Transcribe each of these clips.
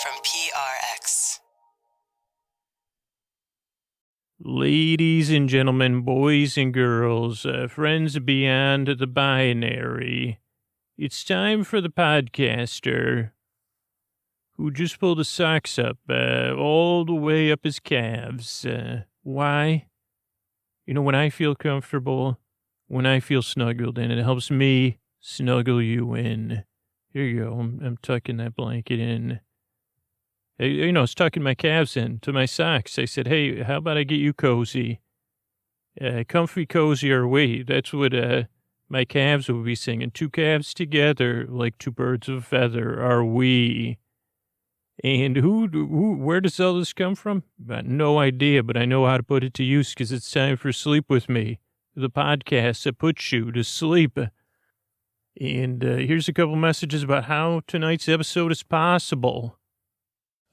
from PRX. Ladies and gentlemen, boys and girls, friends beyond the binary, it's time for the podcaster who just pulled his socks up all the way up his calves. Why? You know, when I feel comfortable, when I feel snuggled in, it helps me snuggle you in. Here you go. I'm tucking that blanket in. Hey, I was tucking my calves in to my socks. I said, hey, how about I get you cozy? Comfy, cozy are we? That's what my calves will be singing. Two calves together like two birds of a feather are we. And where does all this come from? No idea, but I know how to put it to use because it's time for Sleep With Me, the podcast that puts you to sleep. And here's a couple messages about how tonight's episode is possible.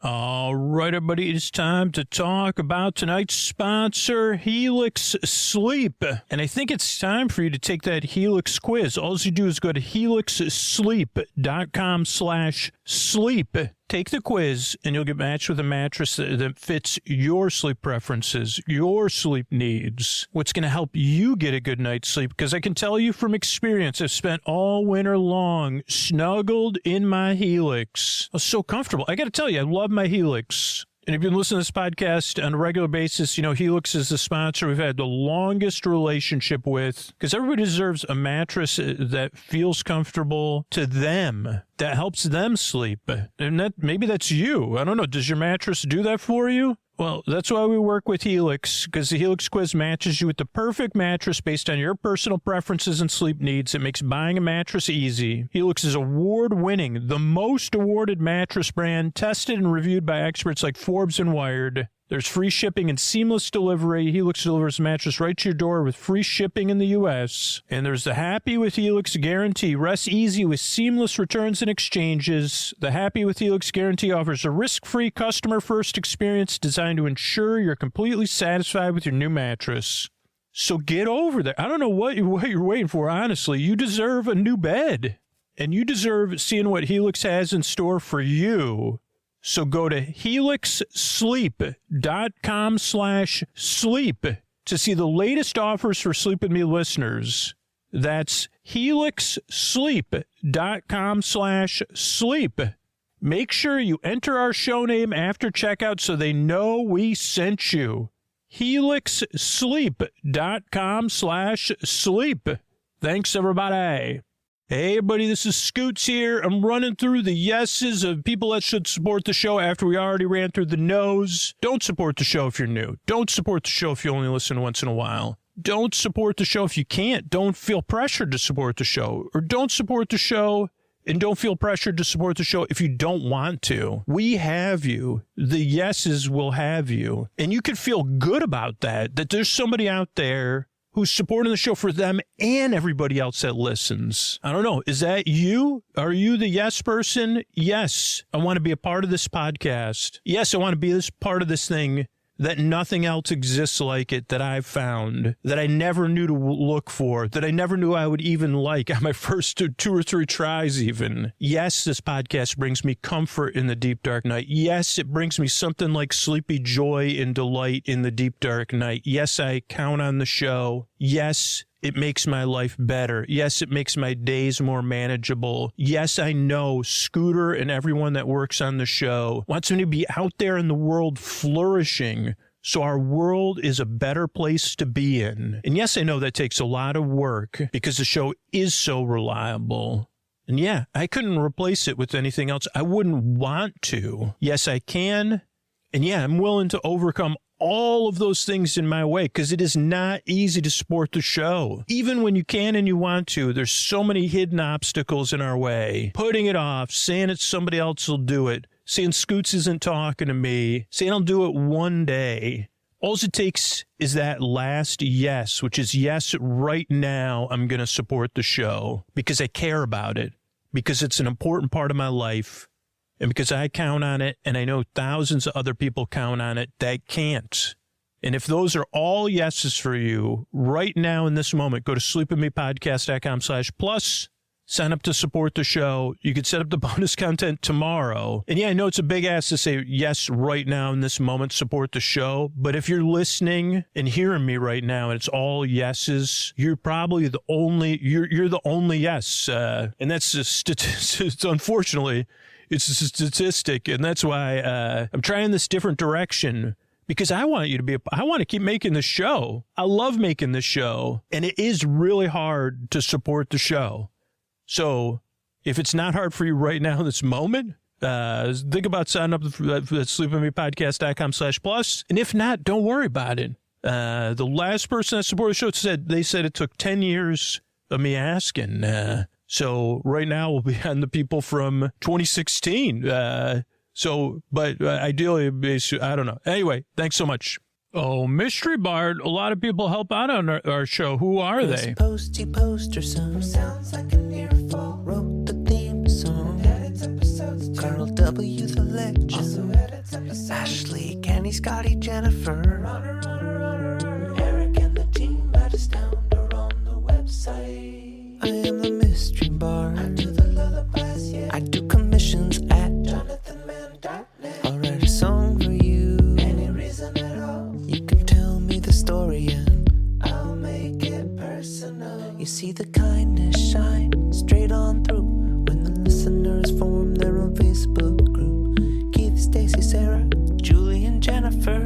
All right, everybody, it's time to talk about tonight's sponsor, Helix Sleep. And I think it's time for you to take that Helix quiz. All you do is go to helixsleep.com/sleep. Take the quiz, and you'll get matched with a mattress that fits your sleep preferences, your sleep needs. What's going to help you get a good night's sleep? Because I can tell you from experience, I've spent all winter long snuggled in my Helix. I was so comfortable. I got to tell you, I love my Helix. And if you've been listening to this podcast on a regular basis, you know, Helix is the sponsor we've had the longest relationship with, because everybody deserves a mattress that feels comfortable to them, that helps them sleep. And maybe that's you. I don't know. Does your mattress do that for you? Well, that's why we work with Helix, because the Helix quiz matches you with the perfect mattress based on your personal preferences and sleep needs. It makes buying a mattress easy. Helix is award-winning, the most awarded mattress brand, tested and reviewed by experts like Forbes and Wired. There's free shipping and seamless delivery. Helix delivers a mattress right to your door with free shipping in the U.S. And there's the Happy with Helix guarantee. Rest easy with seamless returns and exchanges. The Happy with Helix guarantee offers a risk-free, customer-first experience designed to ensure you're completely satisfied with your new mattress. So get over there. I don't know what you're waiting for, honestly. You deserve a new bed. And you deserve seeing what Helix has in store for you. So go to helixsleep.com/sleep to see the latest offers for Sleep With Me listeners. That's helixsleep.com/sleep. Make sure you enter our show name after checkout so they know we sent you. helixsleep.com/sleep. Thanks, everybody. Hey, everybody, this is Scoots here. I'm running through the yeses of people that should support the show after we already ran through the no's. Don't support the show if you're new. Don't support the show if you only listen once in a while. Don't support the show if you can't. Don't feel pressured to support the show. Or don't support the show and don't feel pressured to support the show if you don't want to. We have you. The yeses will have you. And you can feel good about that there's somebody out there who's supporting the show for them and everybody else that listens. I don't know. Is that you? Are you the yes person? Yes. I want to be a part of this podcast. Yes, I want to be this part of this thing that nothing else exists like it that I've found, that I never knew to look for, that I never knew I would even like on my first two or three tries even. Yes, this podcast brings me comfort in the deep, dark night. Yes, it brings me something like sleepy joy and delight in the deep, dark night. Yes, I count on the show. Yes, it makes my life better. Yes, it makes my days more manageable. Yes, I know Scooter and everyone that works on the show wants me to be out there in the world flourishing so our world is a better place to be in. And yes, I know that takes a lot of work because the show is so reliable. And yeah, I couldn't replace it with anything else. I wouldn't want to. Yes, I can. And yeah, I'm willing to overcome all of those things in my way because it is not easy to support the show. Even when you can and you want to, there's so many hidden obstacles in our way. Putting it off, saying that somebody else will do it, saying Scoots isn't talking to me, saying I'll do it one day. All it takes is that last yes, which is yes, right now I'm going to support the show because I care about it, because it's an important part of my life. And because I count on it, and I know thousands of other people count on it that can't. And if those are all yeses for you right now in this moment, go to sleepwithmepodcast.com/plus. sign up to support the show. You could set up the bonus content tomorrow. And yeah, I know it's a big ask to say yes right now in this moment, support the show. But if you're listening and hearing me right now and it's all yeses, you're probably the only, you're the only yes. And that's a statistic. Unfortunately, it's a statistic. And that's why I'm trying this different direction. Because I want you to be, I want to keep making the show. I love making the show. And it is really hard to support the show. So if it's not hard for you right now in this moment, think about signing up at sleepwithmepodcast.com/plus. And if not, don't worry about it. The last person that supported the show said it took 10 years of me asking. So right now we'll be on the people from 2016. But ideally, I don't know. Anyway, thanks so much. Oh, Mystery Bard, a lot of people help out on our show. Who are they? Posty poster son sounds like a near fall. Wrote the theme song. Edits episodes. Carl W. the Legend. Also edits episodes. Ashley, Kenny, Scotty, Jennifer. Runner. Eric and the team at Astound are on the website. I am the Mystery Bard. I do the lullabies, yeah. I do commissions at JonathanMann.net. I'll write a song for you. Any reason at all. You can tell me the story and I'll make it personal. You see the kindness shine straight on through when the listeners form their own Facebook group. Keith, Stacy, Sarah, Julie, and Jennifer.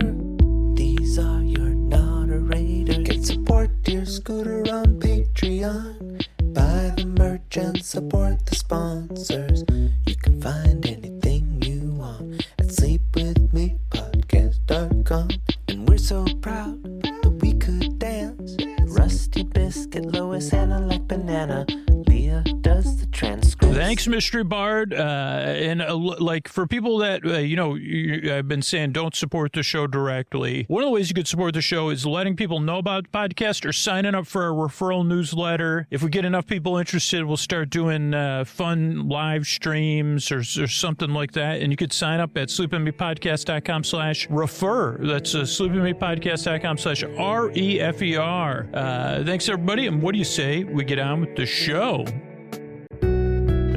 These are your moderators. Get support dear Scooter on Patreon. Buy the merch and support the sponsors. You can find anything you want at sleepwithmepodcast.com. And we're so proud that we could dance. Rusty Biscuit, Lois, Anna like banana. Leah does the transcripts. Thanks, Mystery Bard. And like for people that, I've been saying don't support the show directly. One of the ways you could support the show is letting people know about the podcast or signing up for a referral newsletter. If we get enough people interested, we'll start doing fun live streams or something like that. And you could sign up at sleepwithmepodcast.com/refer. That's sleepwithmepodcast.com/REFER. Thanks, everybody. And what do you say we get on with the show?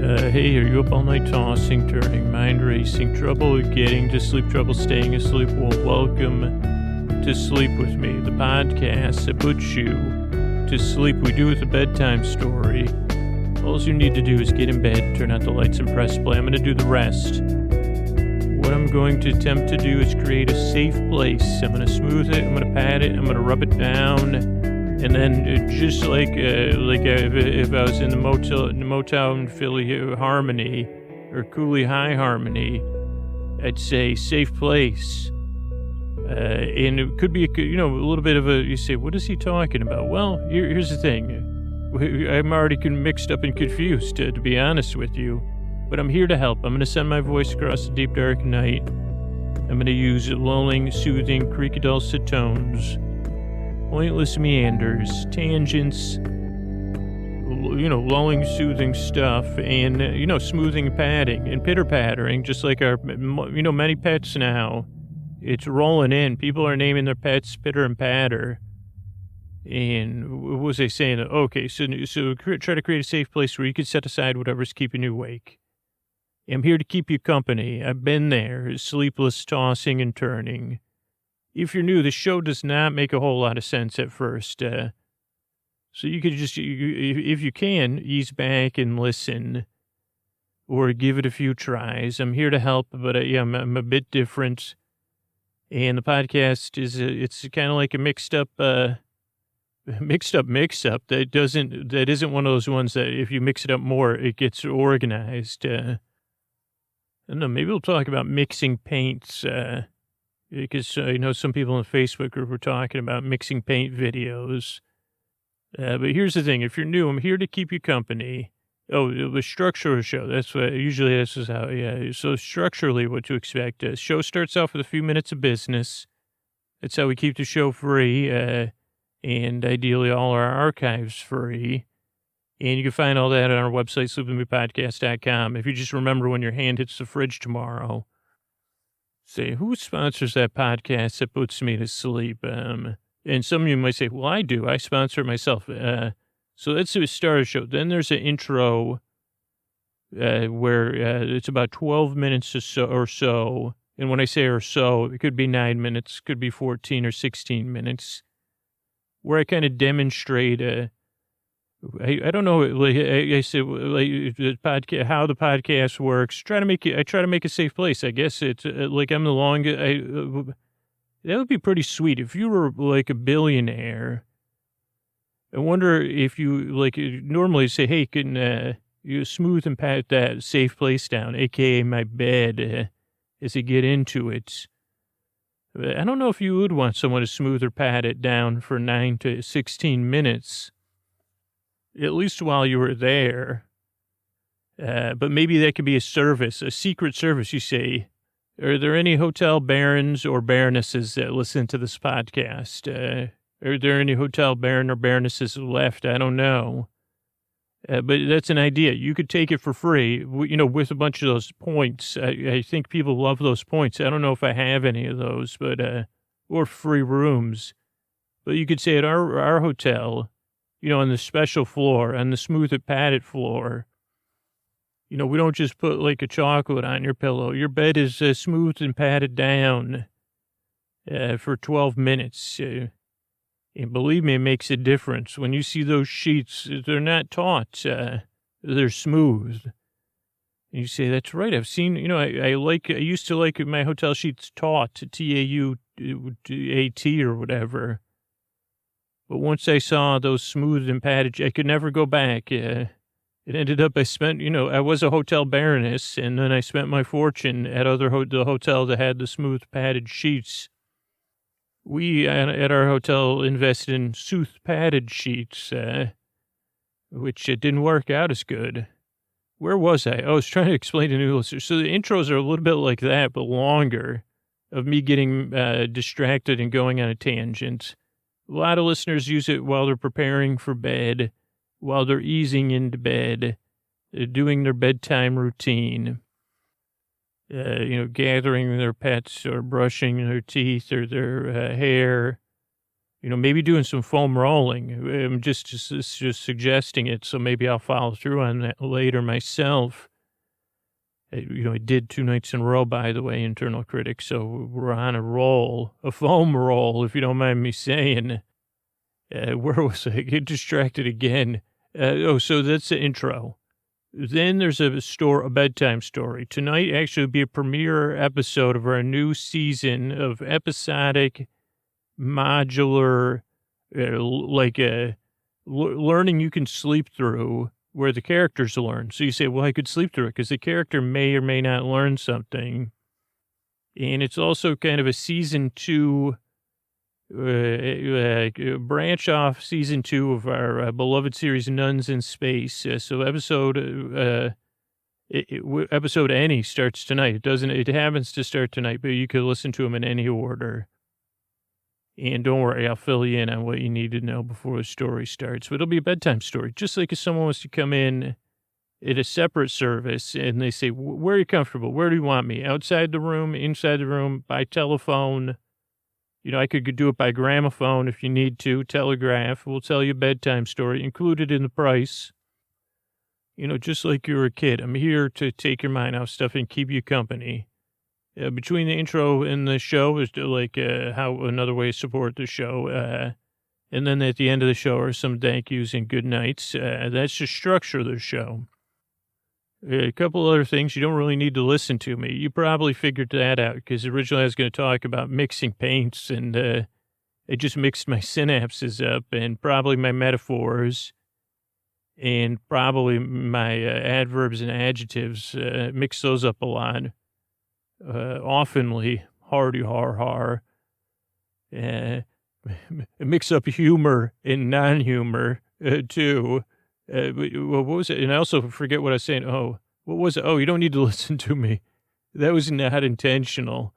Hey, are you up all night tossing, turning, mind racing, trouble getting to sleep, trouble staying asleep? Well, welcome to Sleep With Me, the podcast that puts you to sleep. We do with a bedtime story. All you need to do is get in bed, turn out the lights, and press play. I'm going to do the rest. What I'm going to attempt to do is create a safe place. I'm going to smooth it, I'm going to pat it, I'm going to rub it down. And then just like if I was in the Motown Philly Harmony or Cooley High Harmony, I'd say safe place. And it could be a little bit of a, you say, what is he talking about? Well, here's the thing. I'm already mixed up and confused, to be honest with you. But I'm here to help. I'm going to send my voice across the deep, dark night. I'm going to use lulling, soothing, creaky, dulcet tones. Pointless meanders, tangents, lulling, soothing stuff, and, smoothing, padding, and pitter-pattering, just like our, many pets now. It's rolling in. People are naming their pets Pitter and Patter. And what was they saying? Okay, so try to create a safe place where you can set aside whatever's keeping you awake. I'm here to keep you company. I've been there, sleepless, tossing and turning. If you're new, the show does not make a whole lot of sense at first. So you could just, if you can, ease back and listen or give it a few tries. I'm here to help, but I'm a bit different. And the podcast is, it's kind of like a mixed up that isn't one of those ones that if you mix it up more, it gets organized. I don't know, maybe we'll talk about mixing paints, because I know some people in the Facebook group were talking about mixing paint videos. But here's the thing. If you're new, I'm here to keep you company. Oh, the structure of the show. That's what, usually this is how, yeah. So structurally what to expect. The show starts off with a few minutes of business. That's how we keep the show free, and ideally all our archives free. And you can find all that on our website, sleepwithmepodcast.com. If you just remember when your hand hits the fridge tomorrow, say, who sponsors that podcast that puts me to sleep? And some of you might say, well, I do. I sponsor it myself. So that's the start of the show. Then there's an intro where it's about 12 minutes or so. And when I say or so, it could be 9 minutes, could be 14 or 16 minutes, where I kind of demonstrate I don't know, like I said, like the podcast, how the podcast works. I try to make a safe place. I guess it's like I'm the longest. That would be pretty sweet if you were like a billionaire. I wonder if you like normally say, "Hey, can you smooth and pat that safe place down, aka my bed, as you get into it." I don't know if you would want someone to smooth or pat it down for 9 to 16 minutes. At least while you were there. But maybe that could be a service, a secret service, you say. Are there any hotel barons or baronesses that listen to this podcast? Are there any hotel baron or baronesses left? I don't know. But that's an idea. You could take it for free, with a bunch of those points. I think people love those points. I don't know if I have any of those, but or free rooms. But you could say at our hotel, on the special floor, on the smooth and padded floor, we don't just put like a chocolate on your pillow. Your bed is smooth and padded down for 12 minutes. And believe me, it makes a difference. When you see those sheets, they're not taut. They're smooth. And you say, that's right. I've seen, I used to like my hotel sheets taut, T-A-U-A-T or whatever. But once I saw those smooth and padded, I could never go back. It ended up I spent, I was a hotel baroness, and then I spent my fortune at the hotel that had the smooth padded sheets. We, at our hotel, invested in smooth padded sheets, which didn't work out as good. Where was I? I was trying to explain to new listeners. So the intros are a little bit like that, but longer, of me getting distracted and going on a tangent. A lot of listeners use it while they're preparing for bed, while they're easing into bed, doing their bedtime routine, gathering their pets or brushing their teeth or their hair, maybe doing some foam rolling. I'm just suggesting it, so maybe I'll follow through on that later myself. I did 2 nights in a row, by the way, internal critic, so we're on a roll, a foam roll, if you don't mind me saying. Where was I? Get distracted again. So that's the intro. Then there's a bedtime story. Tonight actually will be a premiere episode of our new season of episodic, modular, learning you can sleep through, where the characters learn. So you say, well, I could sleep through it because the character may or may not learn something. And it's also kind of a season 2, branch off season 2 of our beloved series, Nuns in Space. So episode any starts tonight. It happens to start tonight, but you could listen to them in any order. And don't worry, I'll fill you in on what you need to know before the story starts. But it'll be a bedtime story, just like if someone wants to come in at a separate service and they say, where are you comfortable? Where do you want me? Outside the room, inside the room, by telephone? I could do it by gramophone if you need to, telegraph. We'll tell you a bedtime story, included in the price. Just like you're a kid. I'm here to take your mind off stuff and keep you company. Between the intro and the show is like how another way to support the show. And then at the end of the show are some thank yous and good nights. That's the structure of the show. A couple other things. You don't really need to listen to me. You probably figured that out because originally I was going to talk about mixing paints, and I just mixed my synapses up, and probably my metaphors, and probably my adverbs and adjectives. Mix those up a lot. Oftenly, hardy har. Mix up humor and non-humor, too. What was it? And I also forget what I was saying. Oh, what was it? Oh, you don't need to listen to me. That was not intentional.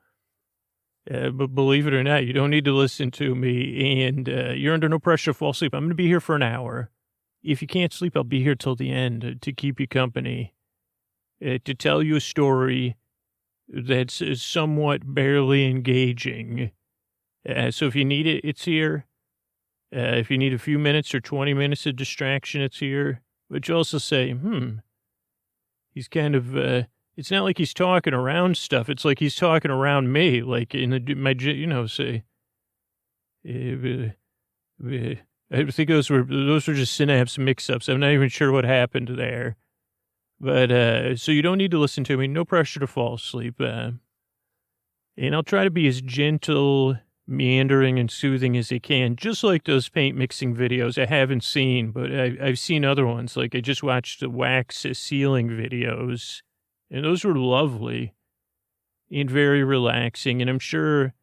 But believe it or not, you don't need to listen to me, and you're under no pressure to fall asleep. I'm going to be here for an hour. If you can't sleep, I'll be here till the end to keep you company, to tell you a story that's somewhat barely engaging. So if you need it, it's here. If you need a few minutes or 20 minutes of distraction, it's here. But you also say, he's kind of, it's not like he's talking around stuff. It's like he's talking around me, like in say, I think those were just synapse mix-ups. I'm not even sure what happened there. But, so you don't need to listen to me. No pressure to fall asleep. And I'll try to be as gentle, meandering, and soothing as I can, just like those paint mixing videos I haven't seen, but I've seen other ones. Like I just watched the wax sealing videos, and those were lovely and very relaxing. And I'm sure,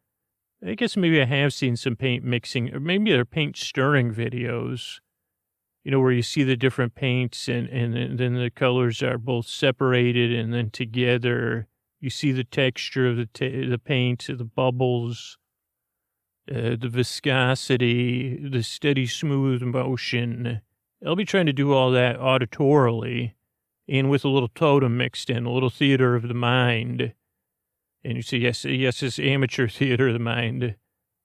I guess maybe I have seen some paint mixing, or maybe they're paint stirring videos, where you see the different paints and then the colors are both separated and then together. You see the texture of the paint, the bubbles, the viscosity, the steady, smooth motion. I'll be trying to do all that auditorily and with a little totem mixed in, a little theater of the mind. And you say, yes, it's amateur theater of the mind.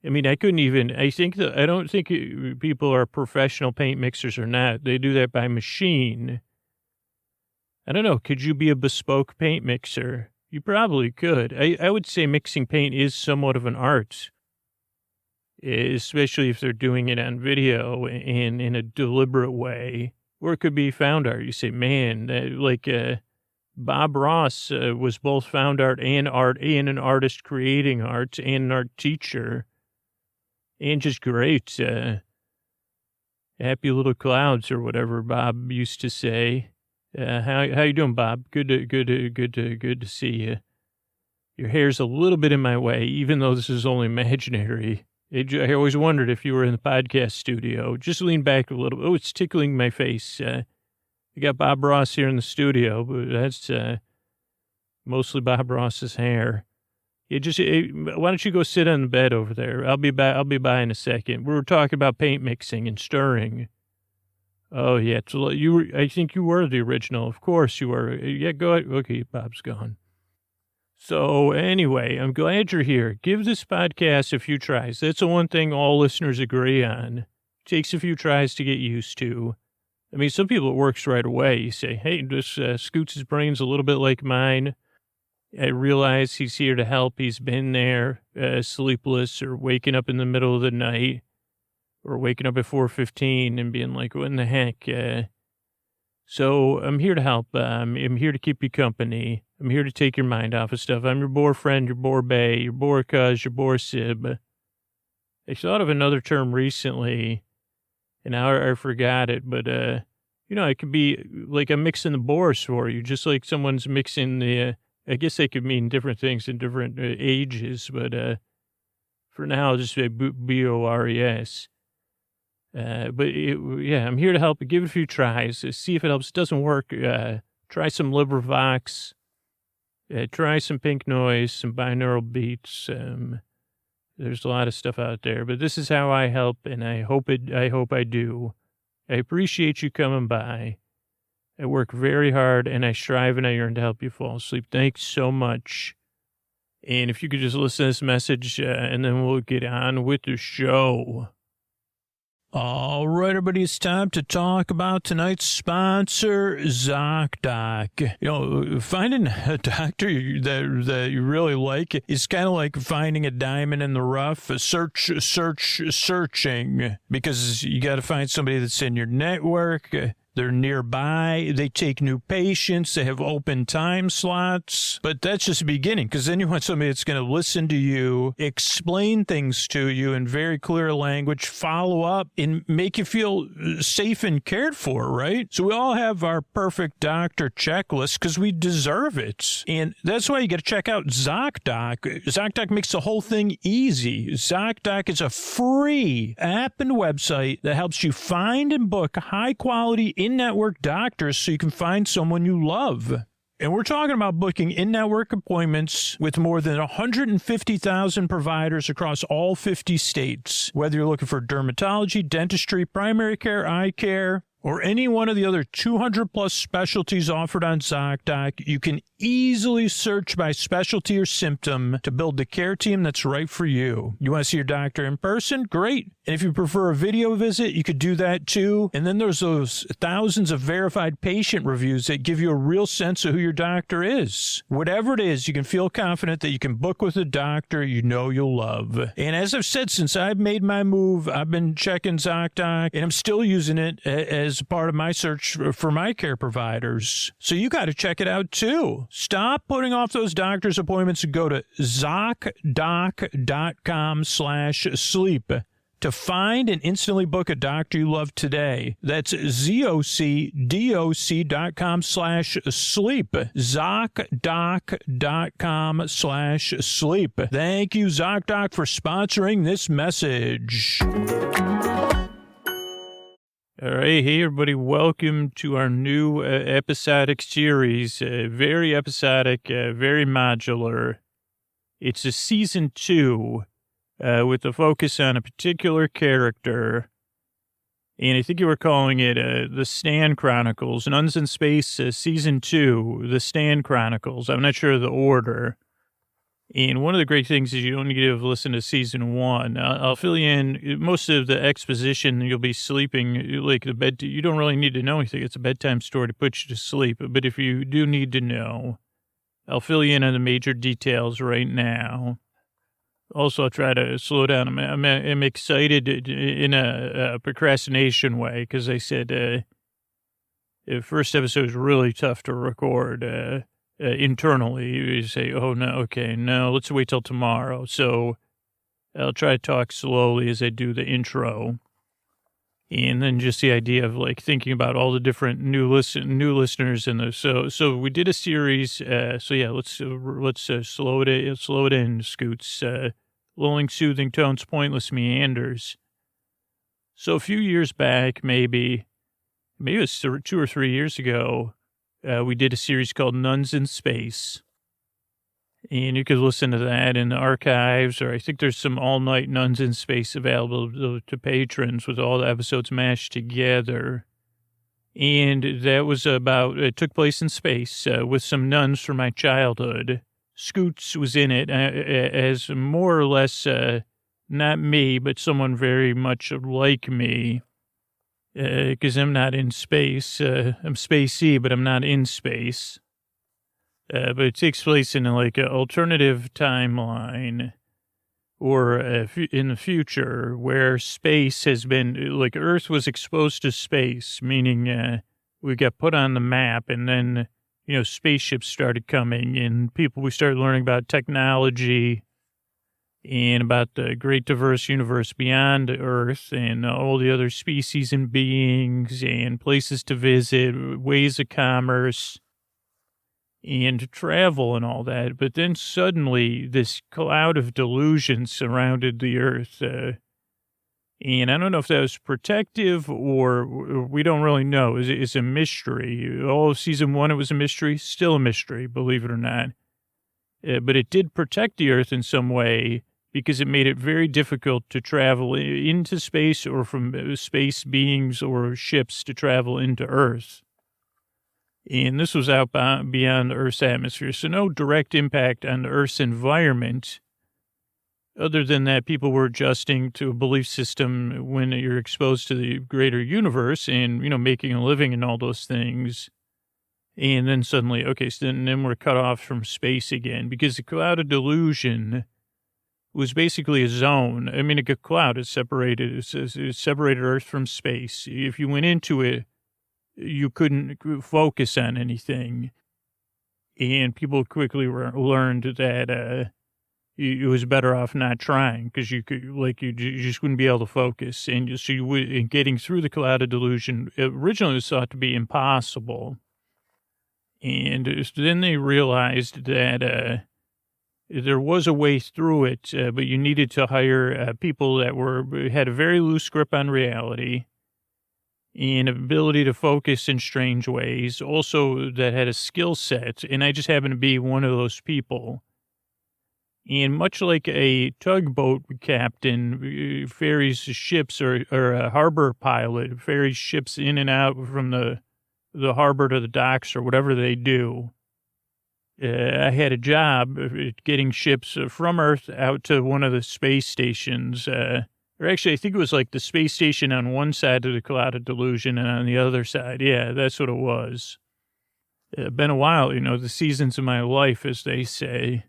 I mean, I don't think people are professional paint mixers or not. They do that by machine. I don't know. Could you be a bespoke paint mixer? You probably could. I would say mixing paint is somewhat of an art, especially if they're doing it on video and in a deliberate way, or it could be found art. You say, man, Bob Ross was both found art and an artist creating art and an art teacher, and just great. Happy little clouds or whatever Bob used to say. How you doing, Bob? Good to see you. Your hair's a little bit in my way, even though this is only imaginary. I always wondered if you were in the podcast studio. Just lean back a little. Oh, it's tickling my face. We got Bob Ross here in the studio, but that's mostly Bob Ross's hair. Why don't you go sit on the bed over there? I'll be by in a second. We were talking about paint mixing and stirring. Oh yeah, so I think you were the original. Of course you were. Yeah, go ahead. Okay, Bob's gone. So anyway, I'm glad you're here. Give this podcast a few tries. That's the one thing all listeners agree on. It takes a few tries to get used to. I mean, some people it works right away. You say, hey, this Scoots' brain's a little bit like mine. I realize he's here to help. He's been there, sleepless or waking up in the middle of the night or waking up at 4:15 and being like, what in the heck? So I'm here to help. I'm here to keep you company. I'm here to take your mind off of stuff. I'm your boar friend, your boar bae, your boar cuz, your boar sib. I thought of another term recently, and now I forgot it, but, it could be like I'm mixing the boars for you, just like someone's mixing I guess they could mean different things in different ages, but for now, I'll just say BORES. I'm here to help. Give it a few tries. See if it helps. It doesn't work. Try some LibriVox. Try some Pink Noise, some binaural beats. There's a lot of stuff out there, but this is how I help, and I hope I do. I appreciate you coming by. I work very hard, and I strive and I yearn to help you fall asleep. Thanks so much. And if you could just listen to this message, and then we'll get on with the show. All right, everybody, it's time to talk about tonight's sponsor, Zocdoc. Finding a doctor that you really like is kind of like finding a diamond in the rough. Searching, because you got to find somebody that's in your network. They're nearby. They take new patients. They have open time slots. But that's just the beginning, because then you want somebody that's going to listen to you, explain things to you in very clear language, follow up, and make you feel safe and cared for, right? So we all have our perfect doctor checklist because we deserve it. And that's why you got to check out Zocdoc. Zocdoc makes the whole thing easy. Zocdoc is a free app and website that helps you find and book high-quality in-network doctors so you can find someone you love. And we're talking about booking in-network appointments with more than 150,000 providers across all 50 states. Whether you're looking for dermatology, dentistry, primary care, eye care, or any one of the other 200 plus specialties offered on Zocdoc, you can easily search by specialty or symptom to build the care team that's right for you. You want to see your doctor in person? Great. And if you prefer a video visit, you could do that too. And then there's those thousands of verified patient reviews that give you a real sense of who your doctor is. Whatever it is, you can feel confident that you can book with a doctor you know you'll love. And as I've said, since I've made my move, I've been checking Zocdoc, and I'm still using it as part of my search for my care providers. So you got to check it out too. Stop putting off those doctor's appointments and go to Zocdoc.com/sleep to find and instantly book a doctor you love today. That's ZocDoc.com/sleep. Zocdoc.com/sleep. Thank you, Zocdoc, for sponsoring this message. All right, hey everybody, welcome to our new episodic series. Very episodic, very modular. It's a season 2 with a focus on a particular character. And I think you were calling it the Stan Chronicles, Nuns in Space season 2, the Stan Chronicles. I'm not sure of the order. And one of the great things is you don't need to have listened to season 1. I'll fill you in. Most of the exposition, you'll be sleeping, like the bed. You don't really need to know anything. It's a bedtime story to put you to sleep. But if you do need to know, I'll fill you in on the major details right now. Also, I'll try to slow down. I'm excited in a procrastination way because I said the first episode is really tough to record. Internally, you say, oh, no, okay, no, let's wait till tomorrow. So I'll try to talk slowly as I do the intro. And then just the idea of like thinking about all the different new listeners in the so we did a series. So yeah, let's slow it in, Scoots. Lulling, soothing tones, pointless meanders. So a few years back, maybe it was 2 or 3 years ago, we did a series called Nuns in Space. And you could listen to that in the archives, or I think there's some all-night Nuns in Space available to patrons with all the episodes mashed together. And that was it took place in space with some nuns from my childhood. Scoots was in it as more or less, not me, but someone very much like me. Because I'm not in space. I'm spacey, but I'm not in space. But it takes place in like an alternative timeline or in the future where space has been, like Earth was exposed to space, meaning we got put on the map and then, spaceships started coming and we started learning about technology and about the great diverse universe beyond Earth and all the other species and beings and places to visit, ways of commerce and travel and all that. But then suddenly this cloud of delusion surrounded the Earth. And I don't know if that was protective or we don't really know. It's a mystery. All of season 1, it was a mystery. Still a mystery, believe it or not. But it did protect the Earth in some way, because it made it very difficult to travel into space or from space beings or ships to travel into Earth. And this was out beyond Earth's atmosphere, so no direct impact on the Earth's environment. Other than that, people were adjusting to a belief system when you're exposed to the greater universe and, making a living and all those things. And then suddenly, okay, so then we're cut off from space again, because the cloud of delusion was basically a zone. I mean, a cloud is separated. It separated Earth from space. If you went into it, you couldn't focus on anything. And people quickly learned that it was better off not trying because you just wouldn't be able to focus. And so getting through the cloud of delusion originally was thought to be impossible. And then they realized that there was a way through it, but you needed to hire people that had a very loose grip on reality and ability to focus in strange ways, also that had a skill set. And I just happened to be one of those people. And much like a tugboat captain ferries ships or a harbor pilot ferries ships in and out from the harbor to the docks or whatever they do, I had a job getting ships from Earth out to one of the space stations. Or actually, I think it was like the space station on one side of the cloud of delusion and on the other side. Yeah, that's what it was. Been a while, the seasons of my life, as they say.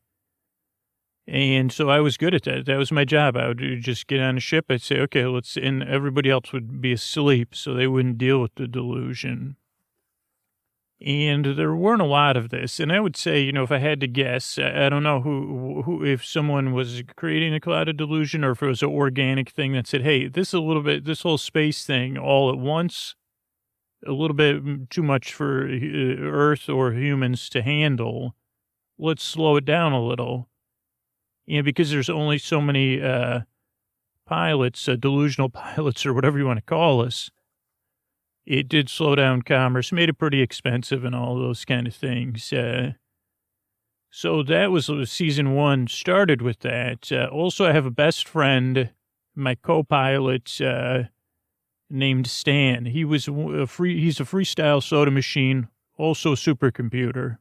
And so I was good at that. That was my job. I would just get on a ship. I'd say, okay, and everybody else would be asleep so they wouldn't deal with the delusion. And there weren't a lot of this. And I would say, if I had to guess, I don't know who, if someone was creating a cloud of delusion or if it was an organic thing that said, hey, this whole space thing all at once, a little bit too much for Earth or humans to handle. Let's slow it down a little. Because there's only so many pilots, delusional pilots or whatever you want to call us, it did slow down commerce, made it pretty expensive and all those kind of things. So that was season 1, started with that. Also, I have a best friend, my co-pilot, named Stan. He's a freestyle soda machine, also a supercomputer,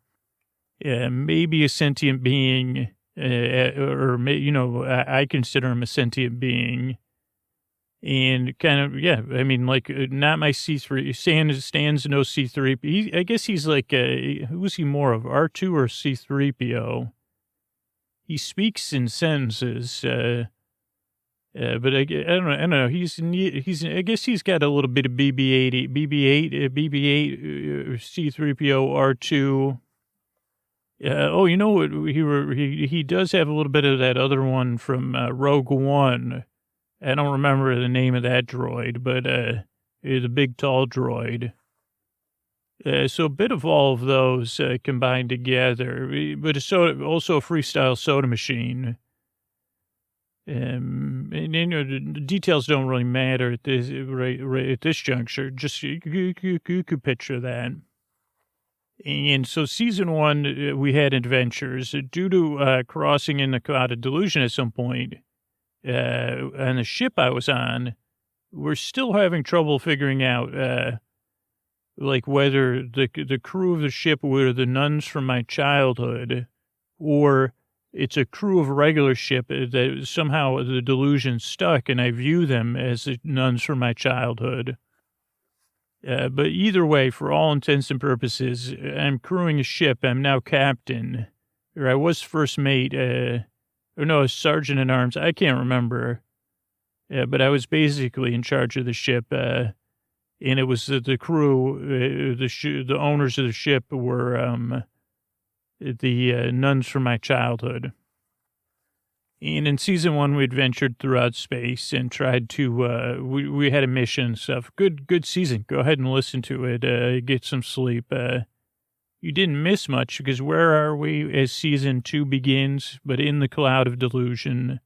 maybe a sentient being, I consider him a sentient being, and kind of, not my C3. Stan's no C3. I guess he's like, who is he more of, R2 or C3PO? He speaks in sentences, but I don't know. He's. I guess he's got a little bit of BB-8, C3PO, R2. You know what? He does have a little bit of that other one from Rogue One. I don't remember the name of that droid, but the big tall droid. So a bit of all of those combined together, but it's also a freestyle soda machine. And the details don't really matter at this at this juncture. Just you could picture that. And so season 1, we had adventures due to crossing in the cloud of delusion at some point. On the ship I was on, we're still having trouble figuring out, whether the crew of the ship were the nuns from my childhood, or it's a crew of a regular ship that somehow the delusion stuck, and I view them as the nuns from my childhood. But either way, for all intents and purposes, I'm crewing a ship. I'm now captain, or I was first mate, sergeant in arms. I can't remember. But I was basically in charge of the ship, and it was the crew, the owners of the ship were the nuns from my childhood. And in season 1, we adventured throughout space and tried to, we had a mission and stuff. Good season. Go ahead and listen to it. Get some sleep. You didn't miss much because where are we as season 2 begins, but in the cloud of delusion?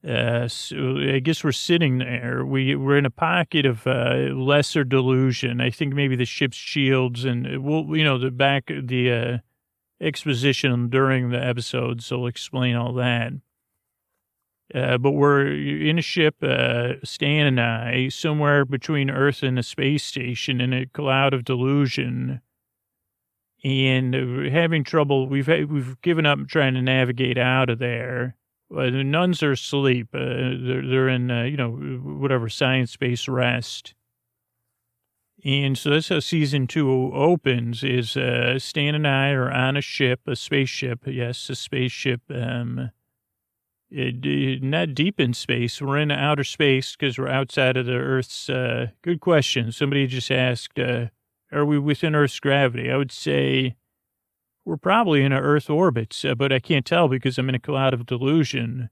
So I guess we're sitting there. We're in a pocket of lesser delusion. I think maybe the ship's shields and the exposition during the episode, so I'll explain all that. But we're in a ship, Stan and I, somewhere between Earth and a space station in a cloud of delusion, and having trouble. We've given up trying to navigate out of there. The nuns are asleep. They're in whatever science-based rest. And so that's how season 2 opens. Is Stan and I are on a ship, a spaceship. Yes, a spaceship. Not deep in space. We're in outer space because we're outside of the Earth's. Good question. Somebody just asked, are we within Earth's gravity? I would say we're probably in an Earth orbit, but I can't tell because I'm in a cloud of delusion.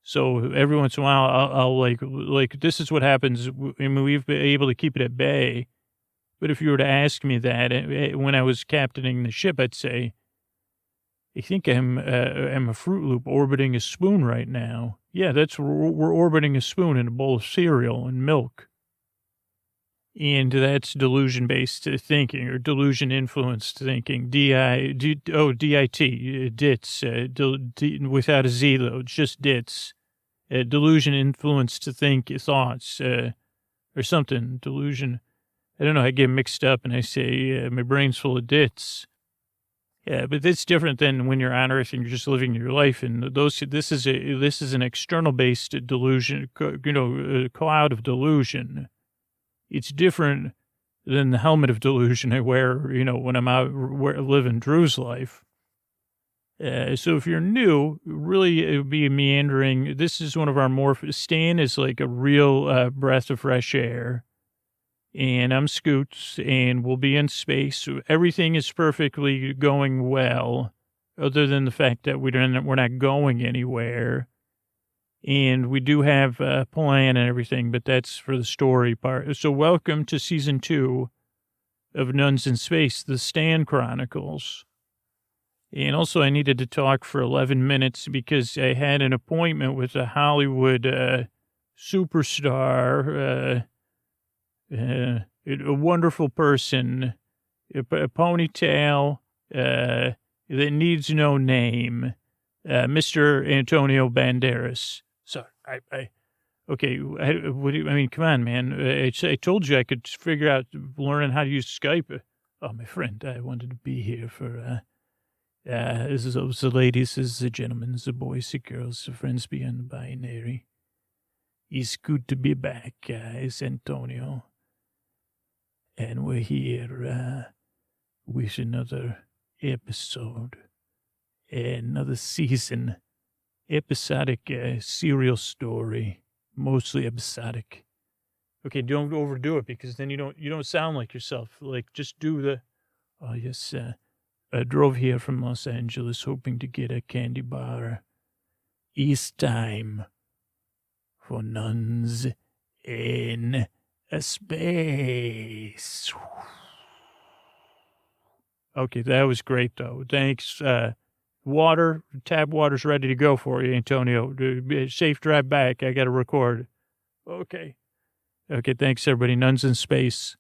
So every once in a while, I'll like this is what happens. I mean, we've been able to keep it at bay. But if you were to ask me that when I was captaining the ship, I'd say, I think I'm a Fruit Loop orbiting a spoon right now. Yeah, we're orbiting a spoon in a bowl of cereal and milk. And that's delusion-based thinking or delusion-influenced thinking. D-I-T, DITS, without a Z, though. It's just DITS. Delusion-influenced thoughts or something. Delusion. I don't know. I get mixed up and I say my brain's full of DITS. Yeah, but it's different than when you're on Earth and you're just living your life. And this is an external-based delusion, a cloud of delusion. It's different than the helmet of delusion I wear, when I'm out living Drew's life. So if you're new, really it would be meandering. This is one of our more, Stan is like a real breath of fresh air. And I'm Scoots, and we'll be in space. Everything is perfectly going well, other than the fact that we're not going anywhere. And we do have a plan and everything, but that's for the story part. So welcome to season 2 of Nuns in Space, the Stan Chronicles. And also I needed to talk for 11 minutes because I had an appointment with a Hollywood superstar, a wonderful person, a ponytail that needs no name, Mr. Antonio Banderas. So okay. What do you, I mean, come on, man. I told you I could figure out learning how to use Skype. Oh, my friend, I wanted to be here for, this is the ladies, this is the gentlemen, the boys, the girls, the friends beyond the binary. It's good to be back, guys, Antonio. And we're here, with another episode, another season. Episodic serial story, mostly episodic. Okay, don't overdo it because then you don't sound like yourself. Like just do the. Oh yes, I drove here from Los Angeles hoping to get a candy bar. It's time for Nuns in Space. Okay, that was great though. Thanks. Tap water's ready to go for you, Antonio. Safe drive back. I got to record. Okay, thanks, everybody. Nuns in Space.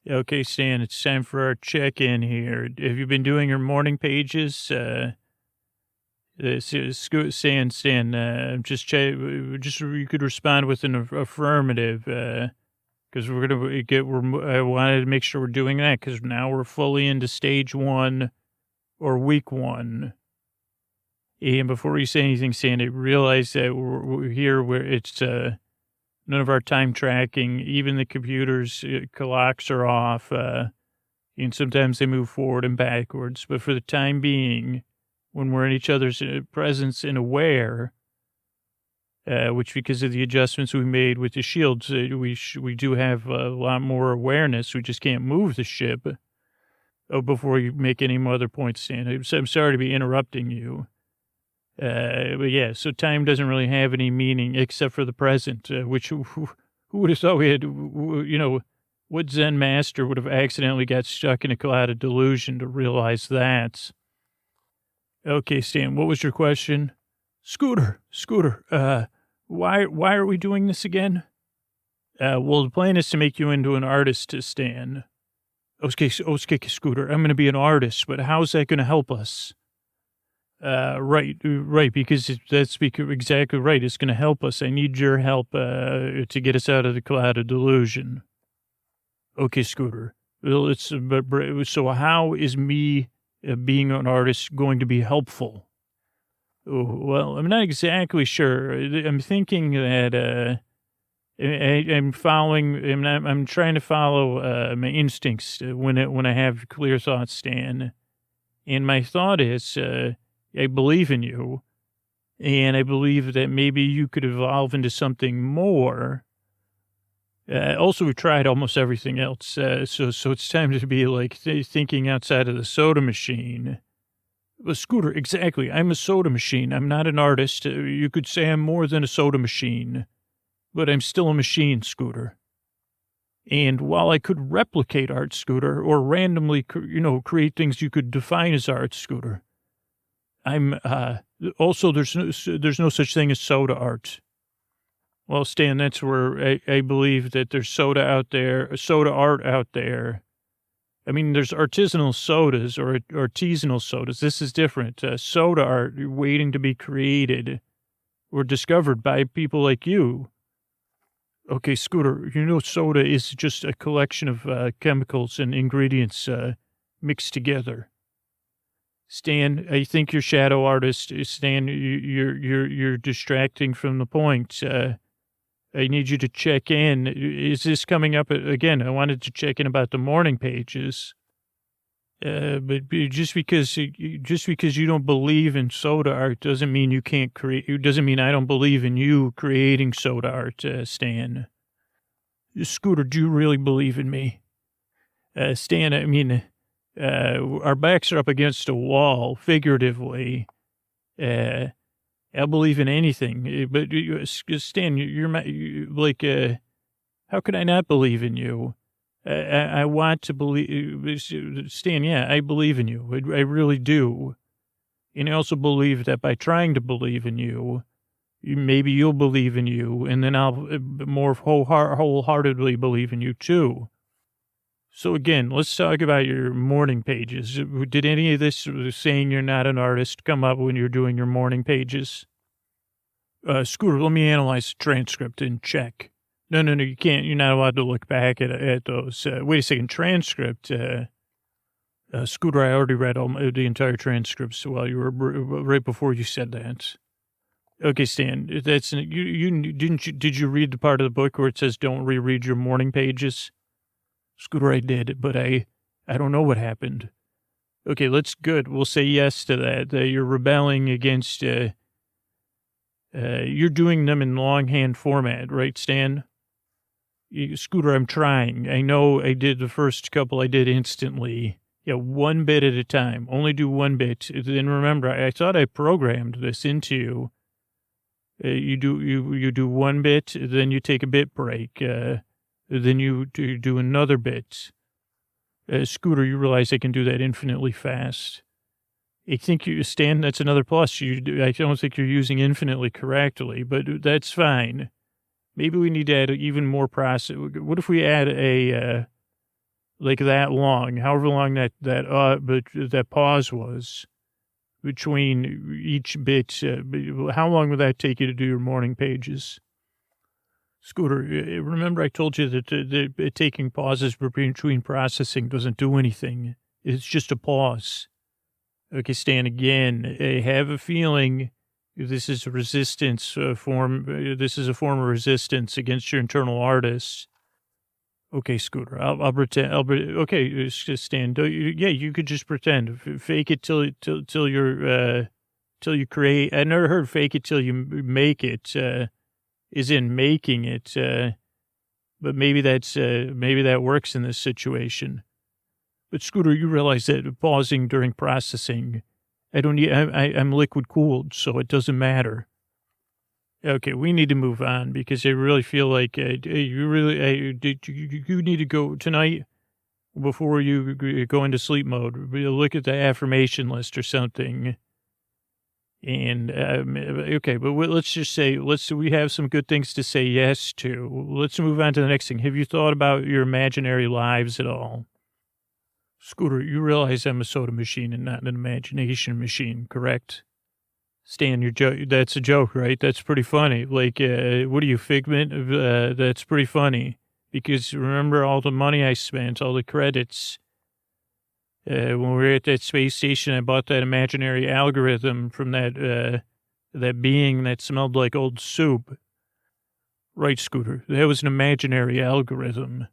Okay, Stan, it's time for our check-in here. Have you been doing your morning pages? Stan, just you could respond with an affirmative, because I wanted to make sure we're doing that, because now we're fully into stage 1. Or week 1. And before you say anything, Sandy, realize that we're here where it's none of our time tracking, even the computers, clocks are off, and sometimes they move forward and backwards. But for the time being, when we're in each other's presence and aware, which because of the adjustments we made with the shields, we do have a lot more awareness. We just can't move the ship. Oh, before you make any other points, Stan, I'm sorry to be interrupting you. But yeah, so time doesn't really have any meaning except for the present, which who would have thought we had, what Zen master would have accidentally got stuck in a cloud of delusion to realize that. Okay, Stan, what was your question? Scooter, why are we doing this again? Well, the plan is to make you into an artist, Stan. Okay, Scooter, I'm going to be an artist, but how's that going to help us? Right, because that's exactly right. It's going to help us. I need your help to get us out of the cloud of delusion. Okay, Scooter. Well, so how is me being an artist going to be helpful? Oh, well, I'm not exactly sure. I'm thinking that I'm trying to follow my instincts when I have clear thoughts, Stan. And my thought is, I believe in you, and I believe that maybe you could evolve into something more. Also, we've tried almost everything else, so it's time to be like thinking outside of the soda machine. Well, Scooter, exactly. I'm a soda machine. I'm not an artist. You could say I'm more than a soda machine. But I'm still a machine, Scooter. And while I could replicate art, Scooter, or randomly, create things you could define as art, Scooter, I'm, also there's no such thing as soda art. Well, Stan, that's where I believe that there's soda out there, soda art out there. I mean, there's artisanal sodas or artisanal sodas. This is different. Soda art waiting to be created or discovered by people like you. Okay, Scooter, you know soda is just a collection of chemicals and ingredients mixed together. Stan, I think you're shadow artist. Stan, you're distracting from the point. I need you to check in. Is this coming up again? I wanted to check in about the morning pages. But just because you don't believe in soda art doesn't mean you can't create. It doesn't mean I don't believe in you creating soda art, Stan. Scooter, do you really believe in me? Stan, I mean, our backs are up against a wall, figuratively. I believe in anything, but Stan, how could I not believe in you? I want to believe, Stan, yeah, I believe in you. I really do. And I also believe that by trying to believe in you, maybe you'll believe in you, and then I'll more wholeheartedly believe in you too. So again, let's talk about your morning pages. Did any of this saying you're not an artist come up when you're doing your morning pages? Scooter, let me analyze the transcript and check. No, you can't. You're not allowed to look back at those. Wait a second, transcript. Scooter, I already read the entire transcripts while you were right before you said that. Okay, Stan, that's did you read the part of the book where it says don't reread your morning pages? Scooter, I did, but I don't know what happened. Okay, good. We'll say yes to that. You're rebelling against, you're doing them in longhand format, right, Stan? Scooter, I'm trying. I know I did the first couple I did instantly. Yeah, one bit at a time. Only do one bit. Then remember, I thought I programmed this into you. You do one bit, then you take a bit break. Then you do another bit. Scooter, you realize I can do that infinitely fast. I think Stan, that's another plus. I don't think you're using infinitely correctly, but that's fine. Maybe we need to add even more process. What if we add that long, however long that pause was between each bit? How long would that take you to do your morning pages? Scooter, remember I told you that taking pauses between processing doesn't do anything. It's just a pause. Okay, Stan, again, I have a feeling this is a resistance form. This is a form of resistance against your internal artists. Okay, Scooter, I'll pretend. Okay, Stan, you could just pretend. Fake it till you create. I never heard fake it till you make it. Is in making it, but maybe that works in this situation. But Scooter, you realize that pausing during processing, I'm liquid cooled, so it doesn't matter. Okay, we need to move on because I really feel like you need to go tonight before you go into sleep mode. Look at the affirmation list or something. And, okay, but let's just say, we have some good things to say yes to. Let's move on to the next thing. Have you thought about your imaginary lives at all? Scooter, you realize I'm a soda machine and not an imagination machine, correct? Stan, that's a joke, right? That's pretty funny. What are you, Figment? That's pretty funny. Because remember all the money I spent, all the credits. When we were at that space station, I bought that imaginary algorithm from that being that smelled like old soup. Right, Scooter. That was an imaginary algorithm.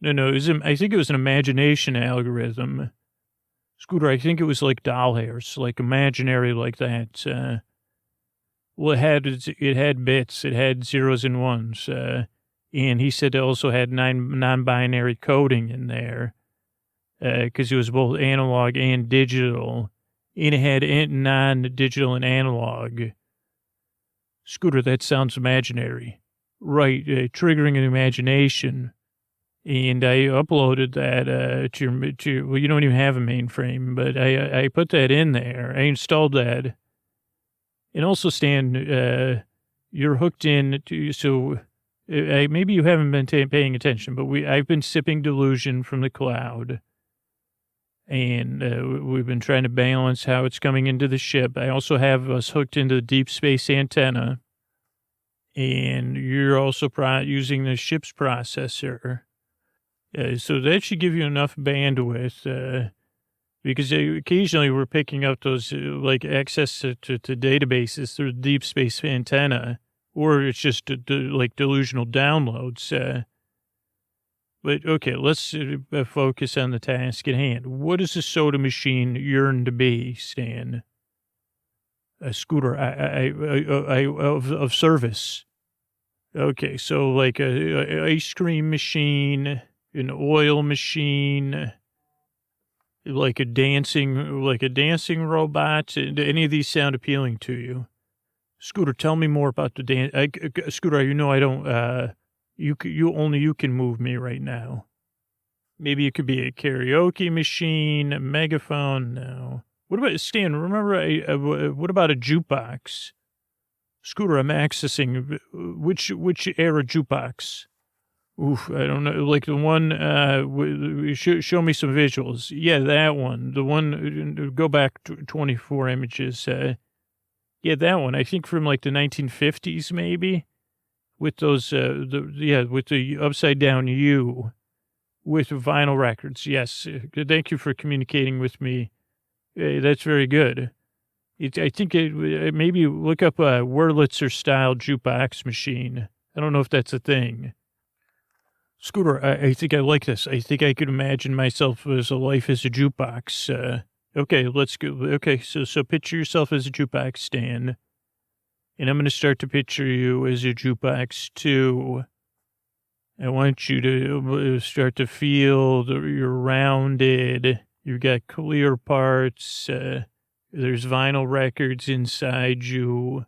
No, I think it was an imagination algorithm. Scooter, I think it was like doll hairs, like imaginary like that. Well, it had bits. It had zeros and ones. And he said it also had non-binary coding in there. Because it was both analog and digital, and it had non-digital and analog. Scooter, that sounds imaginary. Right, triggering an imagination. And I uploaded that to well, you don't even have a mainframe, but I put that in there. I installed that. And also, Stan, you're hooked in to, so maybe you haven't been paying attention, but I've been sipping Delusion from the cloud, and we've been trying to balance how it's coming into the ship. I also have us hooked into the deep space antenna, and you're also using the ship's processor. So that should give you enough bandwidth, because occasionally we're picking up those, like, access to databases through the deep space antenna, or it's just like delusional downloads. But okay, let's focus on the task at hand. What does a soda machine yearn to be, Stan? A scooter of service. Okay, so like a ice cream machine, an oil machine, like a dancing robot. Do any of these sound appealing to you? Scooter, tell me more about the dance. Scooter, you know I don't. You can move me right now. Maybe it could be a karaoke machine, a megaphone. No. What about Stan? Remember, what about a jukebox? Scooter, I'm accessing which era jukebox? Oof, I don't know. Like the one. Show me some visuals. Yeah, that one. The one. Go back 24 images. Yeah, that one. I think from like the 1950s, maybe. With those, with the upside down U, with vinyl records. Yes. Thank you for communicating with me. That's very good. I think maybe look up a Wurlitzer style jukebox machine. I don't know if that's a thing. Scooter, I think I like this. I think I could imagine myself as a life as a jukebox. Okay, let's go. Okay, so picture yourself as a jukebox, Stan. And I'm going to start to picture you as a jukebox, too. I want you to start to feel you're rounded. You've got clear parts. There's vinyl records inside you.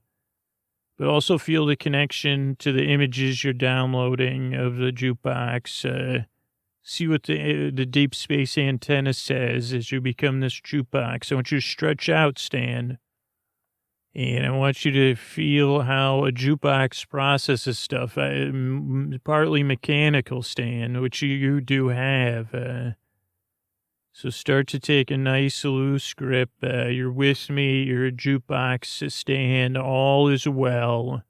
But also feel the connection to the images you're downloading of the jukebox. See what the deep space antenna says as you become this jukebox. I want you to stretch out, Stan. And I want you to feel how a jukebox processes stuff, partly mechanical, Stan, which you do have. So start to take a nice loose grip. You're with me. You're a jukebox, Stan. All is well.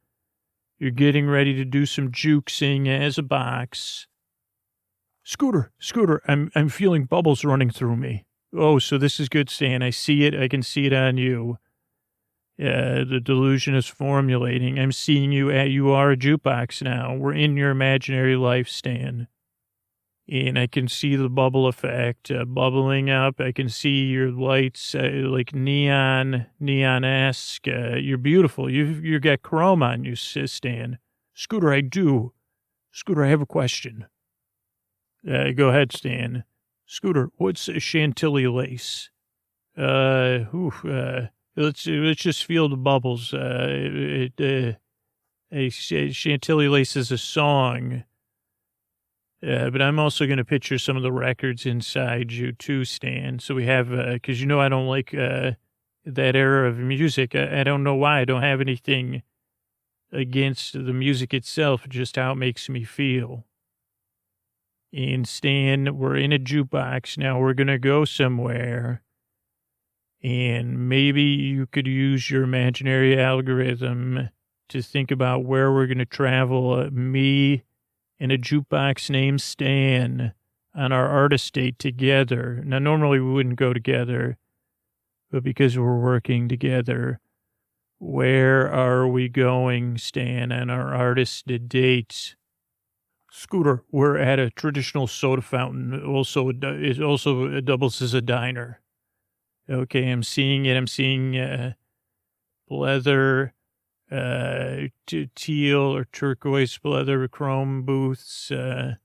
You're getting ready to do some jukesing as a box. Scooter, I'm feeling bubbles running through me. Oh, so this is good, Stan. I see it. I can see it on you. The delusion is formulating. I'm seeing you you are a jukebox now. We're in your imaginary life, Stan. And I can see the bubble effect bubbling up. I can see your lights like neon-esque. You're beautiful. You've got chrome on you, Stan. Scooter, I do. Scooter, I have a question. Go ahead, Stan. Scooter, what's a Chantilly lace? Let's just feel the bubbles. Chantilly lace is a song. But I'm also going to picture some of the records inside you too, Stan. So we have, because you know I don't like that era of music. I don't know why. I don't have anything against the music itself, just how it makes me feel. And Stan, we're in a jukebox. Now we're going to go somewhere. And maybe you could use your imaginary algorithm to think about where we're going to travel. Me and a jukebox named Stan on our artist date together. Now, normally we wouldn't go together, but because we're working together, where are we going, Stan, on our artist date? Scooter, we're at a traditional soda fountain. It also doubles as a diner. Okay, I'm seeing it. I'm seeing leather, teal or turquoise leather chrome booths. I'm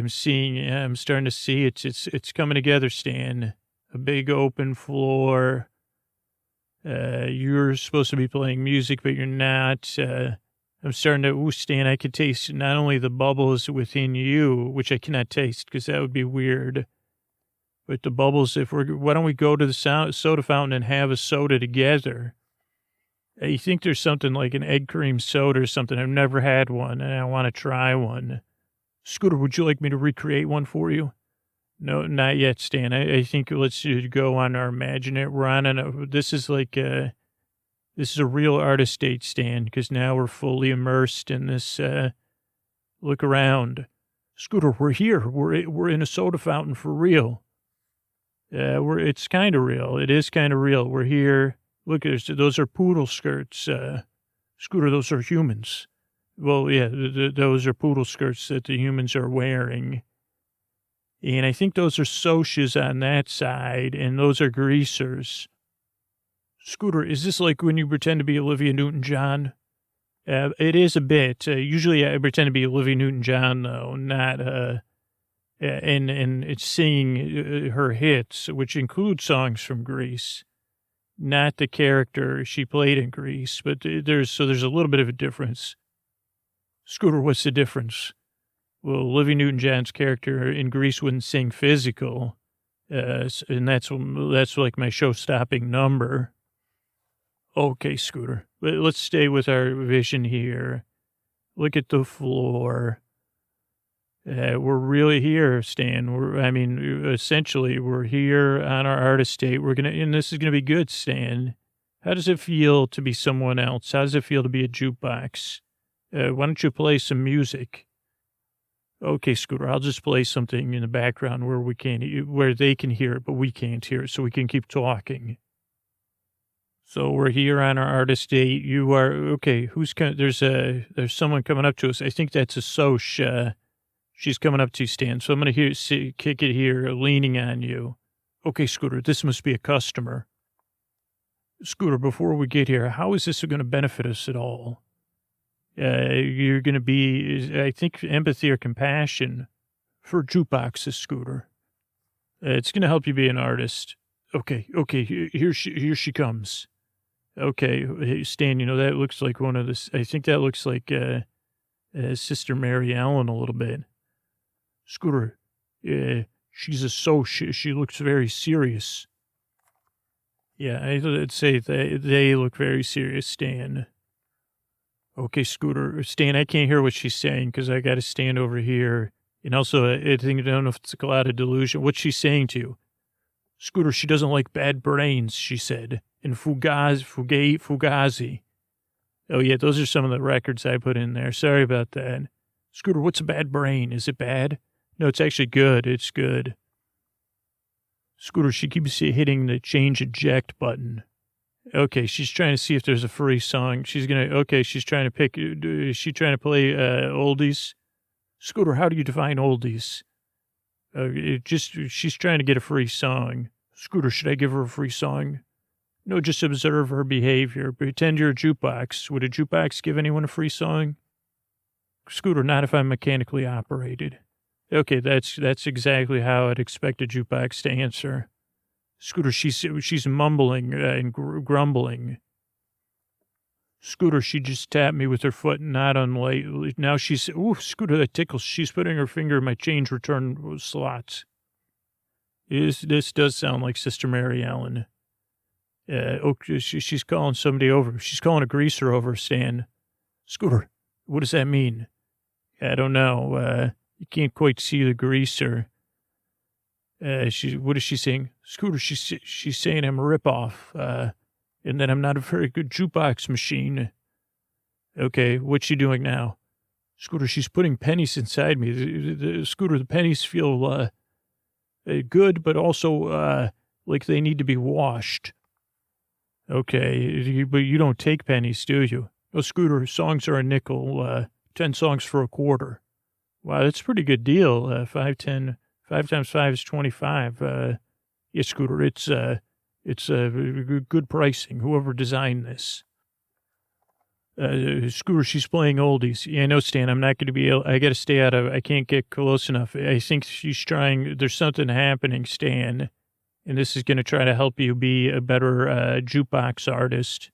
starting to see it. It's coming together, Stan. A big open floor. You're supposed to be playing music, but you're not. I'm starting to, Stan, I could taste not only the bubbles within you, which I cannot taste because that would be weird, but the bubbles, why don't we go to the soda fountain and have a soda together? I think there's something like an egg cream soda or something. I've never had one, and I want to try one. Scooter, would you like me to recreate one for you? No, not yet, Stan. I think let's go on our imaginary. We're on this is like this is a real artist state, Stan, because now we're fully immersed in this. Look around, Scooter. We're here. We're in a soda fountain for real. It's kind of real. It is kind of real. We're here. Look, those are poodle skirts. Scooter, those are humans. Well, yeah, those are poodle skirts that the humans are wearing. And I think those are socias on that side, and those are greasers. Scooter, is this like when you pretend to be Olivia Newton-John? It is a bit. Usually I pretend to be Olivia Newton-John, though, not, and it's singing her hits, which include songs from Grease, not the character she played in Grease, but there's a little bit of a difference. Scooter, what's the difference? Well, Olivia Newton-John's character in Grease wouldn't sing physical, and that's like my show-stopping number. Okay, Scooter, let's stay with our vision here. Look at the floor. We're really here, Stan. Essentially, we're here on our artist state. And this is gonna be good, Stan. How does it feel to be someone else? How does it feel to be a jukebox? Why don't you play some music? Okay, Scooter, I'll just play something in the background where they can hear it, but we can't hear it, so we can keep talking. So we're here on our artist date. You are, okay, there's someone coming up to us. I think that's a Soch. She's coming up to you, Stan. So I'm going to kick it here, leaning on you. Okay, Scooter, this must be a customer. Scooter, before we get here, how is this going to benefit us at all? You're going to be, I think, empathy or compassion for jukeboxes, Scooter. It's going to help you be an artist. Okay, here she comes. Okay, hey, Stan, that looks like I think that looks like Sister Mary Ellen a little bit. Scooter, she's a Soch. She looks very serious. Yeah, I'd say they look very serious, Stan. Okay, Scooter. Stan, I can't hear what she's saying because I got to stand over here. And also, I don't know if it's a lot of delusion. What's she saying to you? Scooter, she doesn't like bad brains, she said. And Fugazi. Oh, yeah, those are some of the records I put in there. Sorry about that. Scooter, what's a bad brain? Is it bad? No, it's actually good. It's good. Scooter, she keeps hitting the change eject button. Okay, she's trying to see if there's a free song. She's trying to pick, is she trying to play oldies? Scooter, how do you define oldies? She's trying to get a free song. Scooter, should I give her a free song? No, just observe her behavior. Pretend you're a jukebox. Would a jukebox give anyone a free song? Scooter, not if I'm mechanically operated. Okay, that's exactly how I'd expect a jukebox to answer. Scooter, she's mumbling and grumbling. Scooter, she just tapped me with her foot, not unlightly. Now Scooter, that tickles. She's putting her finger in my change return slots. This does sound like Sister Mary Ellen. She's calling somebody over. She's calling a greaser over, Stan. Scooter, what does that mean? I don't know. You can't quite see the greaser. What is she saying? Scooter, she's saying I'm a ripoff, and that I'm not a very good jukebox machine. Okay, what's she doing now? Scooter, she's putting pennies inside me. Scooter, the pennies feel good, but also like they need to be washed. Okay, but you don't take pennies, do you? Oh, Scooter, songs are a nickel. 10 songs for a quarter. Wow, that's a pretty good deal. 5 times 5 is 25. Yeah, Scooter, it's good pricing. Whoever designed this. Scooter, she's playing oldies. Yeah, I know, Stan. I'm not going to be able. I got to stay out of. I can't get close enough. I think she's trying. There's something happening, Stan, and this is going to try to help you be a better jukebox artist.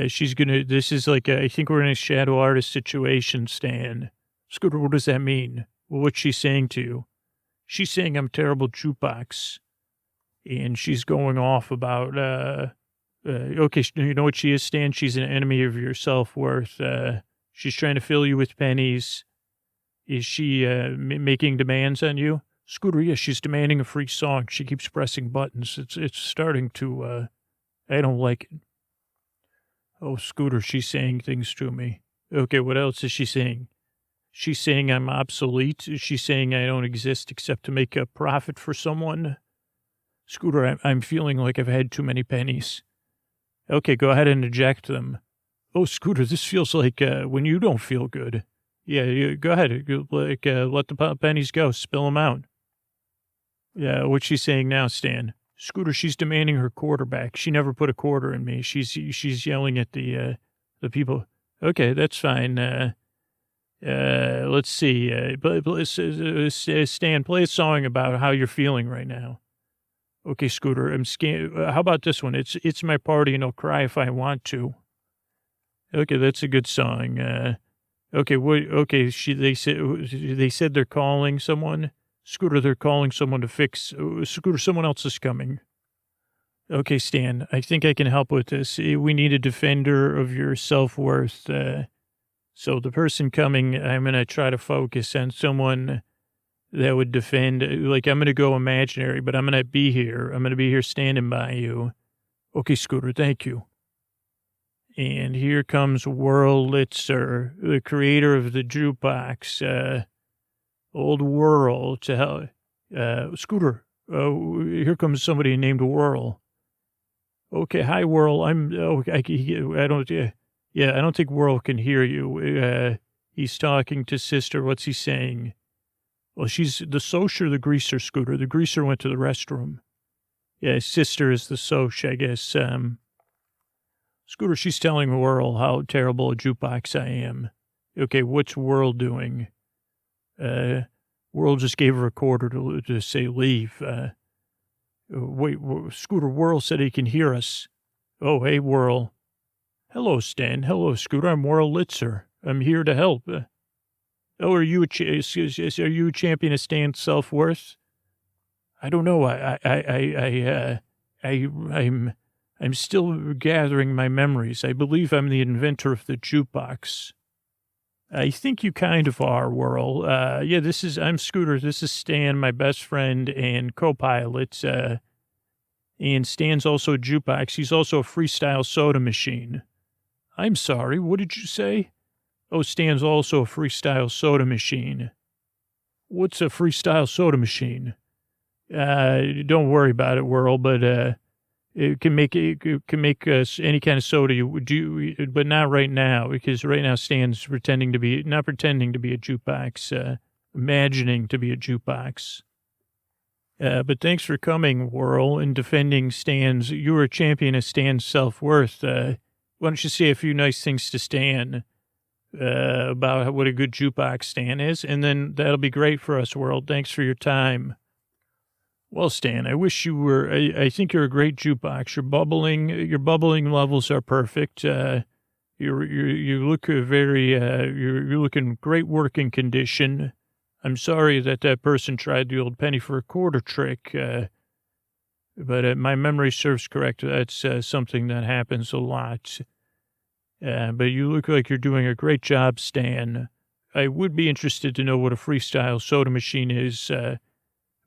She's gonna. This is like. I think we're in a shadow artist situation, Stan. Scooter, what does that mean? Well, what's she saying to you? She's saying I'm terrible jukebox, and she's going off about Okay, you know what she is, Stan? She's an enemy of your self-worth. She's trying to fill you with pennies. Is she making demands on you? Scooter, yes, she's demanding a free song. She keeps pressing buttons. It's starting to, I don't like it. Oh, Scooter, she's saying things to me. Okay, what else is she saying? She's saying I'm obsolete. She's saying I don't exist except to make a profit for someone. Scooter, I'm feeling like I've had too many pennies. Okay, go ahead and eject them. Oh, Scooter, this feels like when you don't feel good. Yeah, go ahead. Let the pennies go. Spill them out. Yeah, what's she saying now, Stan? Scooter, she's demanding her quarter back. She never put a quarter in me. She's yelling at the people. Okay, that's fine. Let's see. Stan, play a song about how you're feeling right now. Okay, Scooter, how about this one? It's my party and I'll cry if I want to. Okay, that's a good song. Okay, they said they're calling someone. Scooter, they're calling someone to fix. Scooter, someone else is coming. Okay, Stan, I think I can help with this. We need a defender of your self-worth. So the person coming, I'm going to try to focus on someone that would defend. Like, I'm going to go imaginary, but I'm going to be here. I'm going to be here standing by you. Okay, Scooter, thank you. And here comes Wurlitzer, the creator of the jukebox. Old Whirl to help. Scooter, here comes somebody named Whirl. Okay, hi, Whirl. I don't think Whirl can hear you. He's talking to sister. What's he saying? Well, she's the soch or the greaser, Scooter. The greaser went to the restroom. Yeah, sister is the soch, I guess. Scooter, she's telling Whirl how terrible a jukebox I am. Okay, what's Whirl doing? Whirl just gave her a quarter to say leave. Wait, Scooter, Whirl said he can hear us. Oh, hey, Whirl. Hello, Stan. Hello, Scooter. I'm Wurlitzer. I'm here to help. Are you a champion of Stan's self-worth? I don't know. I'm still gathering my memories. I believe I'm the inventor of the jukebox. I think you kind of are, Whirl. Yeah, I'm Scooter. This is Stan, my best friend and co-pilot. And Stan's also a jukebox. He's also a freestyle soda machine. I'm sorry, what did you say? Oh, Stan's also a freestyle soda machine. What's a freestyle soda machine? Don't worry about it, Whirl, but it can make any kind of soda you do, but not right now, because right now Stan's not pretending to be a jukebox, imagining to be a jukebox. But thanks for coming, Whirl, and defending Stan's. You were a champion of Stan's self-worth. Why don't you say a few nice things to Stan about what a good jukebox Stan is, and then that'll be great for us, Whirl. Thanks for your time. Well, Stan, I wish you were. I think you're a great jukebox. Your bubbling levels are perfect. You look you're looking great working condition. I'm sorry that person tried the old penny for a quarter trick, but my memory serves correct. That's something that happens a lot. But you look like you're doing a great job, Stan. I would be interested to know what a freestyle soda machine is.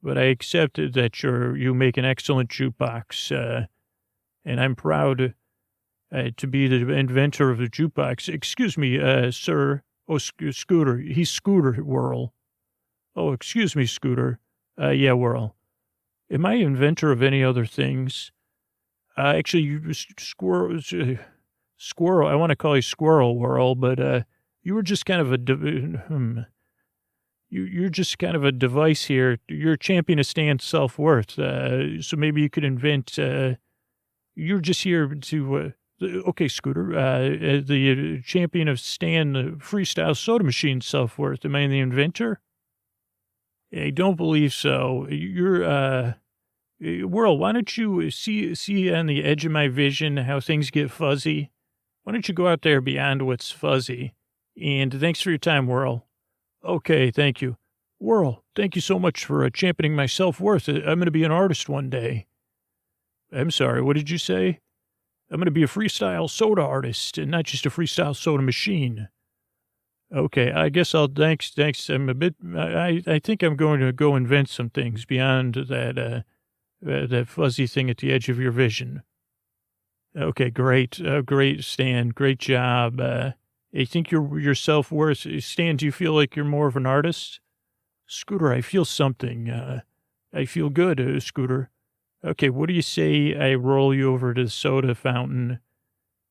But I accepted that you make an excellent jukebox, and I'm proud to be the inventor of the jukebox. Excuse me, sir. Oh, Scooter. He's Scooter, Whirl. Oh, excuse me, Scooter. Yeah, Whirl. Am I inventor of any other things? Actually, you Squirrel. I want to call you Squirrel, Whirl, but you were just kind of You're just kind of a device here. You're a champion of Stan's self-worth. So maybe you could invent, you're just here to, okay, Scooter, the champion of Stan freestyle soda machine self-worth. Am I the inventor? I don't believe so. You're, Whirl, why don't you see on the edge of my vision how things get fuzzy? Why don't you go out there beyond what's fuzzy? And thanks for your time, Whirl. Okay, thank you. Whirl, thank you so much for championing my self-worth. I'm going to be an artist one day. I'm sorry, what did you say? I'm going to be a freestyle soda artist and not just a freestyle soda machine. Okay, I guess thanks. I'm a bit, I think I'm going to go invent some things beyond that fuzzy thing at the edge of your vision. Okay, great, Stan. Great job. I think your self-worth. Stan, do you feel like you're more of an artist? Scooter, I feel something. I feel good, Scooter. Okay, what do you say I roll you over to the soda fountain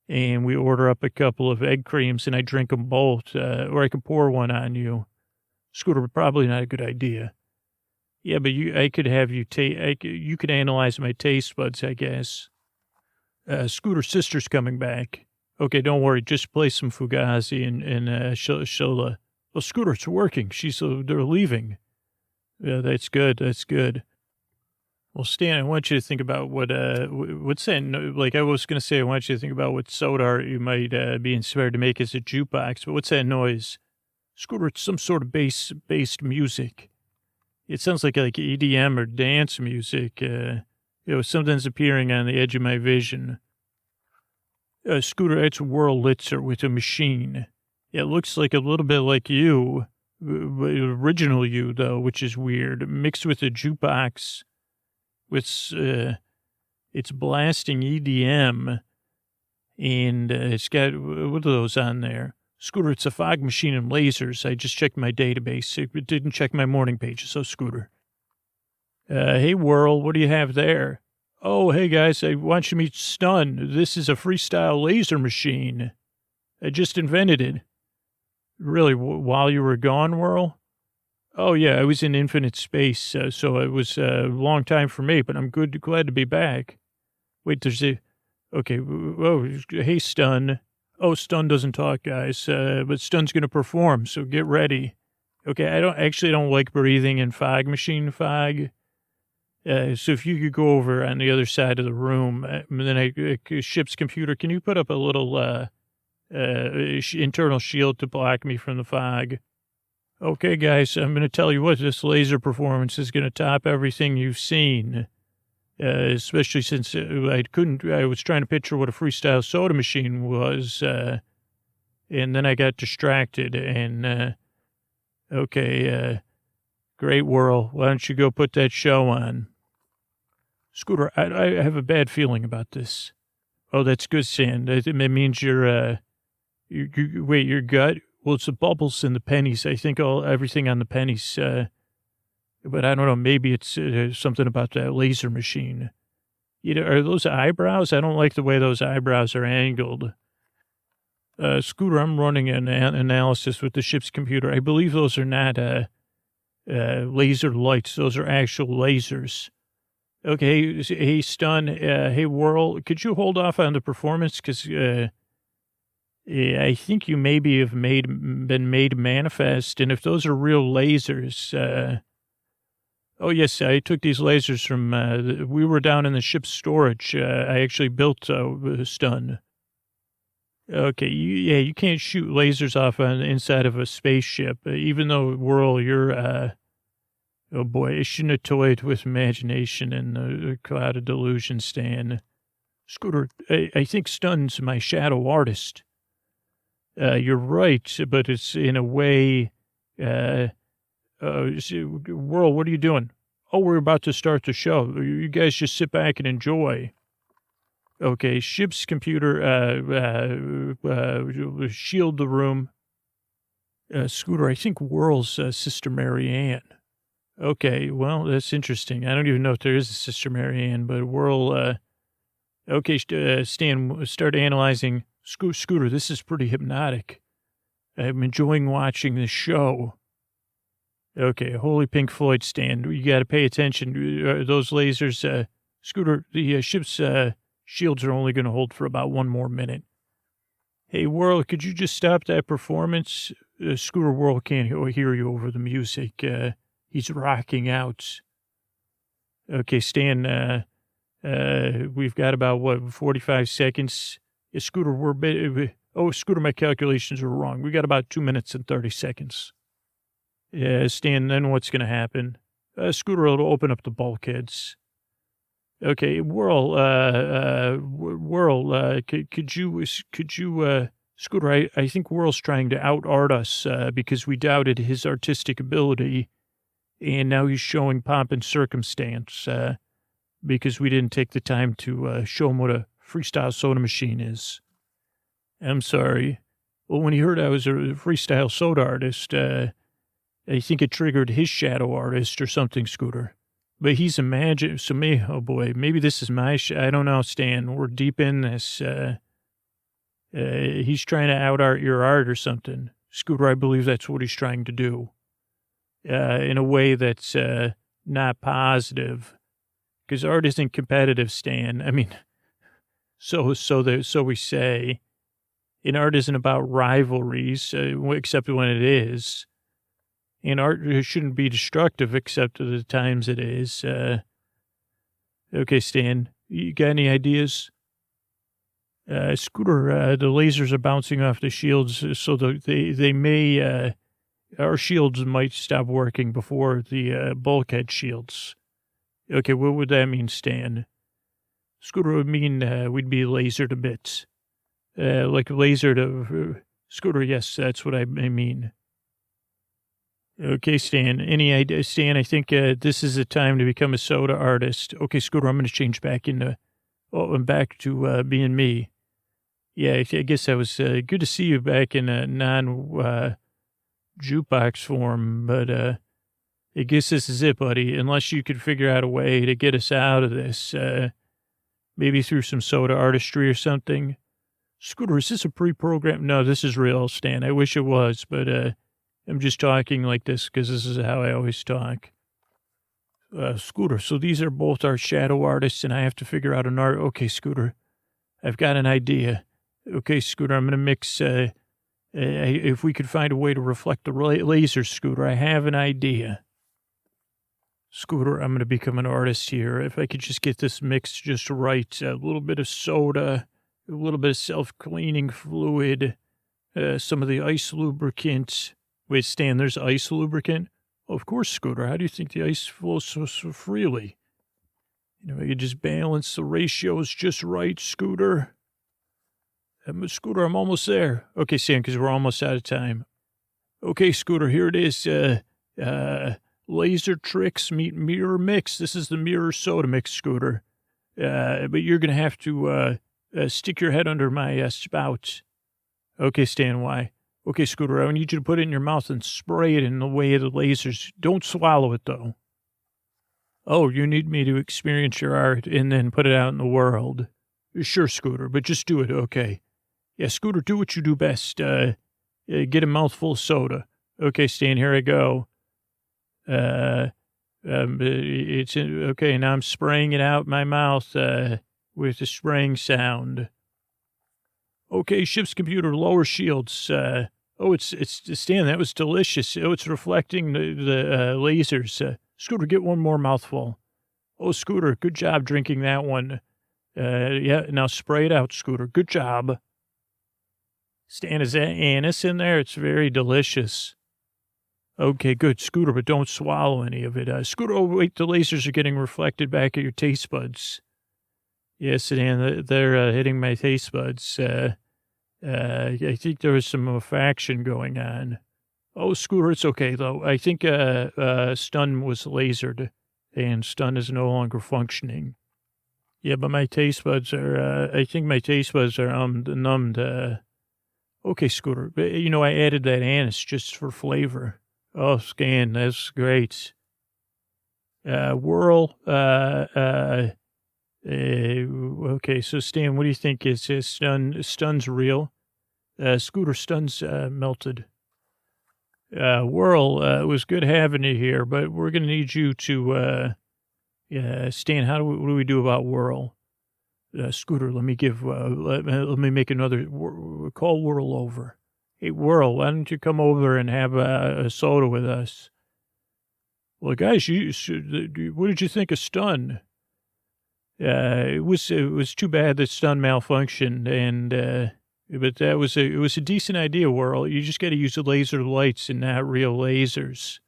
and we order up a couple of egg creams and I drink them both, or I could pour one on you. Scooter, probably not a good idea. Yeah, but I could have you you could analyze my taste buds, I guess. Scooter's sister's coming back. Okay, don't worry. Just play some Fugazi and she'll well, Scooter, it's working. They're leaving. Yeah, that's good. That's good. Well, Stan, I want you to think about what's that? Like I was going to say, I want you to think about what soda art you might be inspired to make as a jukebox. But what's that noise? Scooter, it's some sort of based music. It sounds like EDM or dance music. Something's appearing on the edge of my vision. Scooter, it's Wurlitzer with a machine. It looks like a little bit like you, original you, though, which is weird, mixed with a jukebox. It's blasting EDM, and it's got, what are those on there? Scooter, it's a fog machine and lasers. I just checked my database. It didn't check my morning pages, so Scooter. Hey, Whirl, what do you have there? Oh, hey, guys, I want you to meet Stun. This is a freestyle laser machine. I just invented it. Really, while you were gone, Whirl? Oh, yeah, I was in infinite space, so it was a long time for me, but I'm glad to be back. Wait, okay, oh, hey, Stun. Oh, Stun doesn't talk, guys, but Stun's going to perform, so get ready. Okay, I don't like breathing in fog machine fog. So if you could go over on the other side of the room, and then ship's computer, can you put up a little internal shield to block me from the fog? Okay, guys, I'm going to tell you what, this laser performance is going to top everything you've seen, especially since I was trying to picture what a freestyle soda machine was, and then I got distracted, and, great Whirl, why don't you go put that show on? Scooter, I have a bad feeling about this. Oh, that's good, Stan. It means your gut? Well, it's the bubbles and the pennies. I think everything on the pennies. But I don't know. Maybe it's something about that laser machine. Are those eyebrows? I don't like the way those eyebrows are angled. Scooter, I'm running an analysis with the ship's computer. I believe those are not laser lights. Those are actual lasers. Okay, hey, Stun, hey, Whirl, could you hold off on the performance? Because I think you maybe have been made manifest, and if those are real lasers, oh, yes, I took these lasers from, we were down in the ship's storage. I actually built Stun. Okay, you can't shoot lasers off on the inside of a spaceship, even though, Whirl, you're, oh boy, I shouldn't have toyed with imagination and the cloud of delusion, Stan. Scooter, I think Stun's my shadow artist. You're right, but it's in a way, Whirl, what are you doing? Oh, we're about to start the show. You guys just sit back and enjoy. Okay, ship's computer, shield the room. Scooter, I think Whirl's Sister Mary Ann. Okay, well, that's interesting. I don't even know if there is a Sister Mary Ann, but Whirl, okay, Stan, start analyzing. Scooter, this is pretty hypnotic. I'm enjoying watching this show. Okay, holy Pink Floyd, Stan. You got to pay attention. Those lasers, Scooter, the ship's shields are only going to hold for about 1 more minute. Hey, Whirl, could you just stop that performance? Scooter, Whirl can't hear you over the music. He's rocking out. Okay, Stan, we've got about, 45 seconds? Scooter, Scooter, my calculations are wrong. We got about 2 minutes and 30 seconds. Yeah, Stan, then what's going to happen? Scooter will open up the bulkheads. Okay, Whirl, could you, Scooter, I think Whirl's trying to out-art us, because we doubted his artistic ability, and now he's showing pomp and circumstance, because we didn't take the time to, show him what a freestyle soda machine is. I'm sorry. Well, when he heard I was a freestyle soda artist, I think it triggered his shadow artist or something, Scooter. But he's imagined, so oh boy, maybe this is my, I don't know, Stan, we're deep in this. He's trying to out-art your art or something. Scooter, I believe that's what he's trying to do. In a way that's not positive. Because art isn't competitive, Stan. I mean, so we say. And art isn't about rivalries, except when it is. And art shouldn't be destructive, except at the times it is. Okay, Stan, you got any ideas? Scooter, the lasers are bouncing off the shields, so they may, our shields might stop working before the bulkhead shields. Okay, what would that mean, Stan? Scooter would mean we'd be lasered a bit. Like lasered, Scooter, yes, that's what I mean. Okay, Stan, any idea? Stan, I think this is the time to become a soda artist. Okay, Scooter, I'm going to change back into, I'm back to being me. Yeah, I guess that was good to see you back in a non-jukebox form, but I guess this is it, buddy, unless you could figure out a way to get us out of this, maybe through some soda artistry or something. Scooter, is this a pre-program? No, this is real, Stan. I wish it was, but I'm just talking like this because this is how I always talk. Scooter, so these are both our shadow artists, and I have to figure out an art. Okay, Scooter, I've got an idea. Okay, Scooter, I'm going to mix, if we could find a way to reflect the laser, Scooter, I have an idea. Scooter, I'm going to become an artist here. If I could just get this mixed just right, a little bit of soda, a little bit of self-cleaning fluid, some of the ice lubricant. Wait, Stan, there's ice lubricant? Of course, Scooter. How do you think the ice flows so freely? You know, you just balance the ratios just right, Scooter. Scooter, I'm almost there. Okay, Stan, because we're almost out of time. Okay, Scooter, here it is. Laser tricks meet mirror mix. This is the mirror soda mix, Scooter. But you're going to have to stick your head under my spout. Okay, Stan, why? Okay, Scooter, I need you to put it in your mouth and spray it in the way of the lasers. Don't swallow it, though. Oh, you need me to experience your art and then put it out in the world. Sure, Scooter, but just do it, okay. Yeah, Scooter, do what you do best. Get a mouthful of soda. Okay, Stan, here I go. Okay, now I'm spraying it out my mouth with the spraying sound. Okay, ship's computer, lower shields. It's Stan, that was delicious. Oh, it's reflecting the lasers. Scooter, get one more mouthful. Oh, Scooter, good job drinking that one. Yeah, now spray it out, Scooter. Good job. Stan, is that anise in there? It's very delicious. Okay, good, Scooter, but don't swallow any of it. Scooter, oh, wait, the lasers are getting reflected back at your taste buds. Yes, Stan, they're hitting my taste buds. I think there was some faction going on. Oh, Scooter, it's okay, though. I think Stun was lasered, and Stun is no longer functioning. Yeah, but my taste buds are, I think my taste buds are numbed. Okay, Scooter, but, you know, I added that anise just for flavor. Oh, Stan, that's great. Whirl, okay, so Stan, what do you think? Is Stun's real? Scooter, Stun's melted. Whirl, it was good having you here, but we're going to need you to, Stan, what do we do about Whirl? Scooter, let me make another, call Whirl over. Hey, Whirl, why don't you come over and have a soda with us? Well, guys, what did you think of Stun? It was too bad that Stun malfunctioned, and but it was a decent idea, Whirl. You just got to use the laser lights and not real lasers.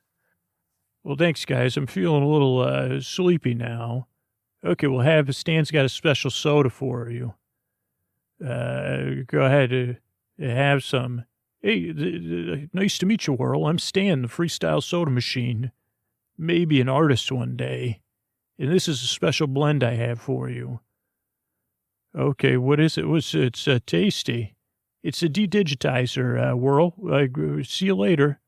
Well, thanks, guys. I'm feeling a little sleepy now. Okay, we'll Stan's got a special soda for you. Go ahead, have some. Hey, nice to meet you, Whirl. I'm Stan, the freestyle soda machine. Maybe an artist one day. And this is a special blend I have for you. Okay, what is it? It's tasty. It's a dedigitizer, Whirl. See you later.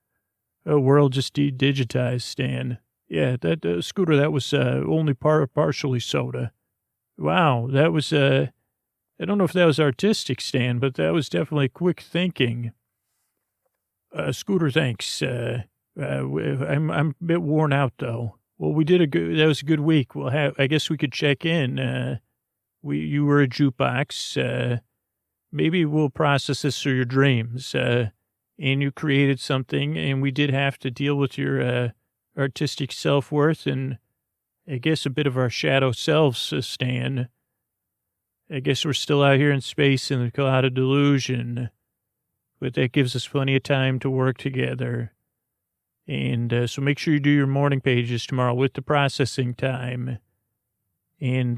Whirl just dedigitized, Stan. Yeah, that Scooter, that was only partially soda. Wow, that was, I don't know if that was artistic, Stan, but that was definitely quick thinking. Scooter, thanks. I'm a bit worn out, though. Well, that was a good week. I guess we could check in. You were a jukebox. Maybe we'll process this through your dreams. And you created something, and we did have to deal with your artistic self-worth and I guess a bit of our shadow selves, Stan. I guess we're still out here in space in the cloud of delusion, but that gives us plenty of time to work together. And so make sure you do your morning pages tomorrow with the processing time. And,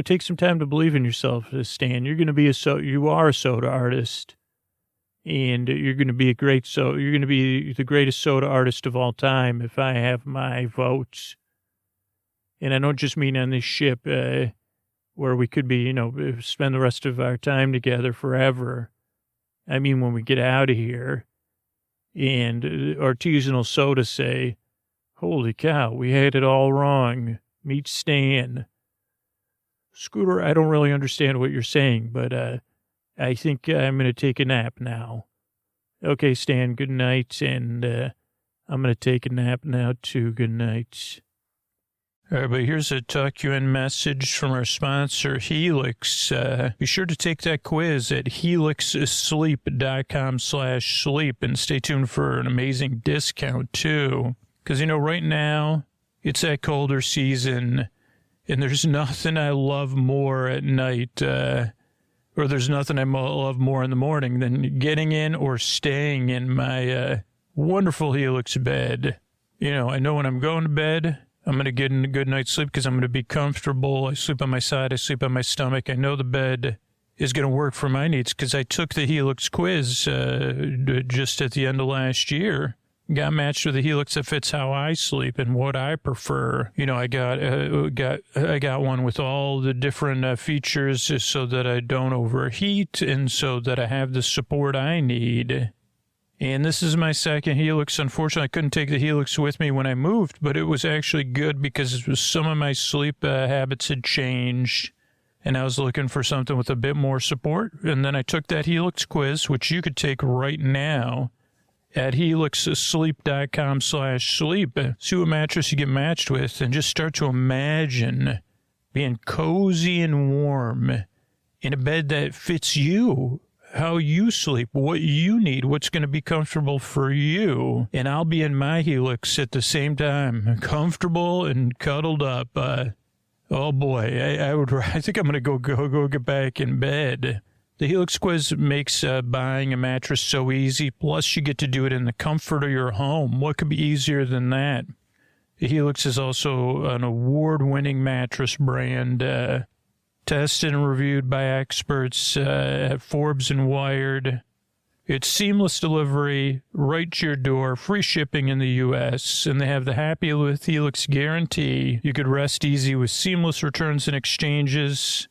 take some time to believe in yourself, Stan. You're going to be you are a soda artist. And you're going to be you're going to be the greatest soda artist of all time if I have my votes. And I don't just mean on this ship where we could be, spend the rest of our time together forever. I mean, when we get out of here and artisanal soda say, holy cow, we had it all wrong. Meet Stan. Scooter, I don't really understand what you're saying, but I think I'm going to take a nap now. Okay, Stan, good night, and I'm going to take a nap now, too. Good night. All right, but here's a Tuck You In message from our sponsor, Helix. Be sure to take that quiz at helixsleep.com/sleep and stay tuned for an amazing discount, too. Because, right now, it's that colder season, and there's nothing I love more at night, or there's nothing I love more in the morning than getting in or staying in my wonderful Helix bed. I know when I'm going to bed, I'm going to get in a good night's sleep because I'm going to be comfortable. I sleep on my side. I sleep on my stomach. I know the bed is going to work for my needs because I took the Helix quiz just at the end of last year. Got matched with a Helix that fits how I sleep and what I prefer. I got one with all the different features so that I don't overheat and so that I have the support I need. And this is my second Helix. Unfortunately, I couldn't take the Helix with me when I moved, but it was actually good because some of my sleep habits had changed, and I was looking for something with a bit more support. And then I took that Helix quiz, which you could take right now at helixsleep.com/sleep. See what mattress you get matched with, and just start to imagine being cozy and warm in a bed that fits you. How you sleep, what you need, what's going to be comfortable for you. And I'll be in my Helix at the same time, comfortable and cuddled up. Oh boy, I think I'm going to go get back in bed. The Helix quiz makes buying a mattress so easy. Plus, you get to do it in the comfort of your home. What could be easier than that? The Helix is also an award-winning mattress brand, tested and reviewed by experts at Forbes and Wired. It's seamless delivery right to your door, free shipping in the U.S., and they have the Happy with Helix guarantee. You could rest easy with seamless returns and exchanges.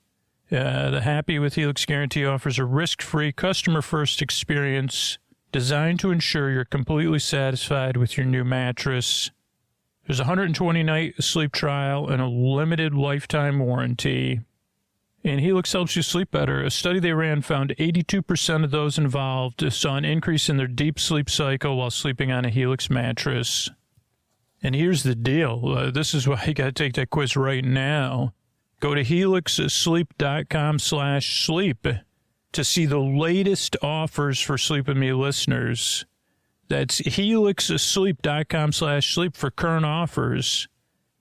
The Happy with Helix guarantee offers a risk-free, customer-first experience designed to ensure you're completely satisfied with your new mattress. There's a 120-night sleep trial and a limited lifetime warranty. And Helix helps you sleep better. A study they ran found 82% of those involved saw an increase in their deep sleep cycle while sleeping on a Helix mattress. And here's the deal. This is why you got to take that quiz right now. Go to helixsleep.com/sleep to see the latest offers for Sleep With Me listeners. That's helixsleep.com/sleep for current offers.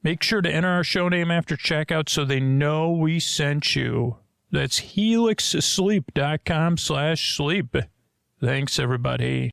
Make sure to enter our show name after checkout so they know we sent you. That's helixsleep.com/sleep. Thanks, everybody.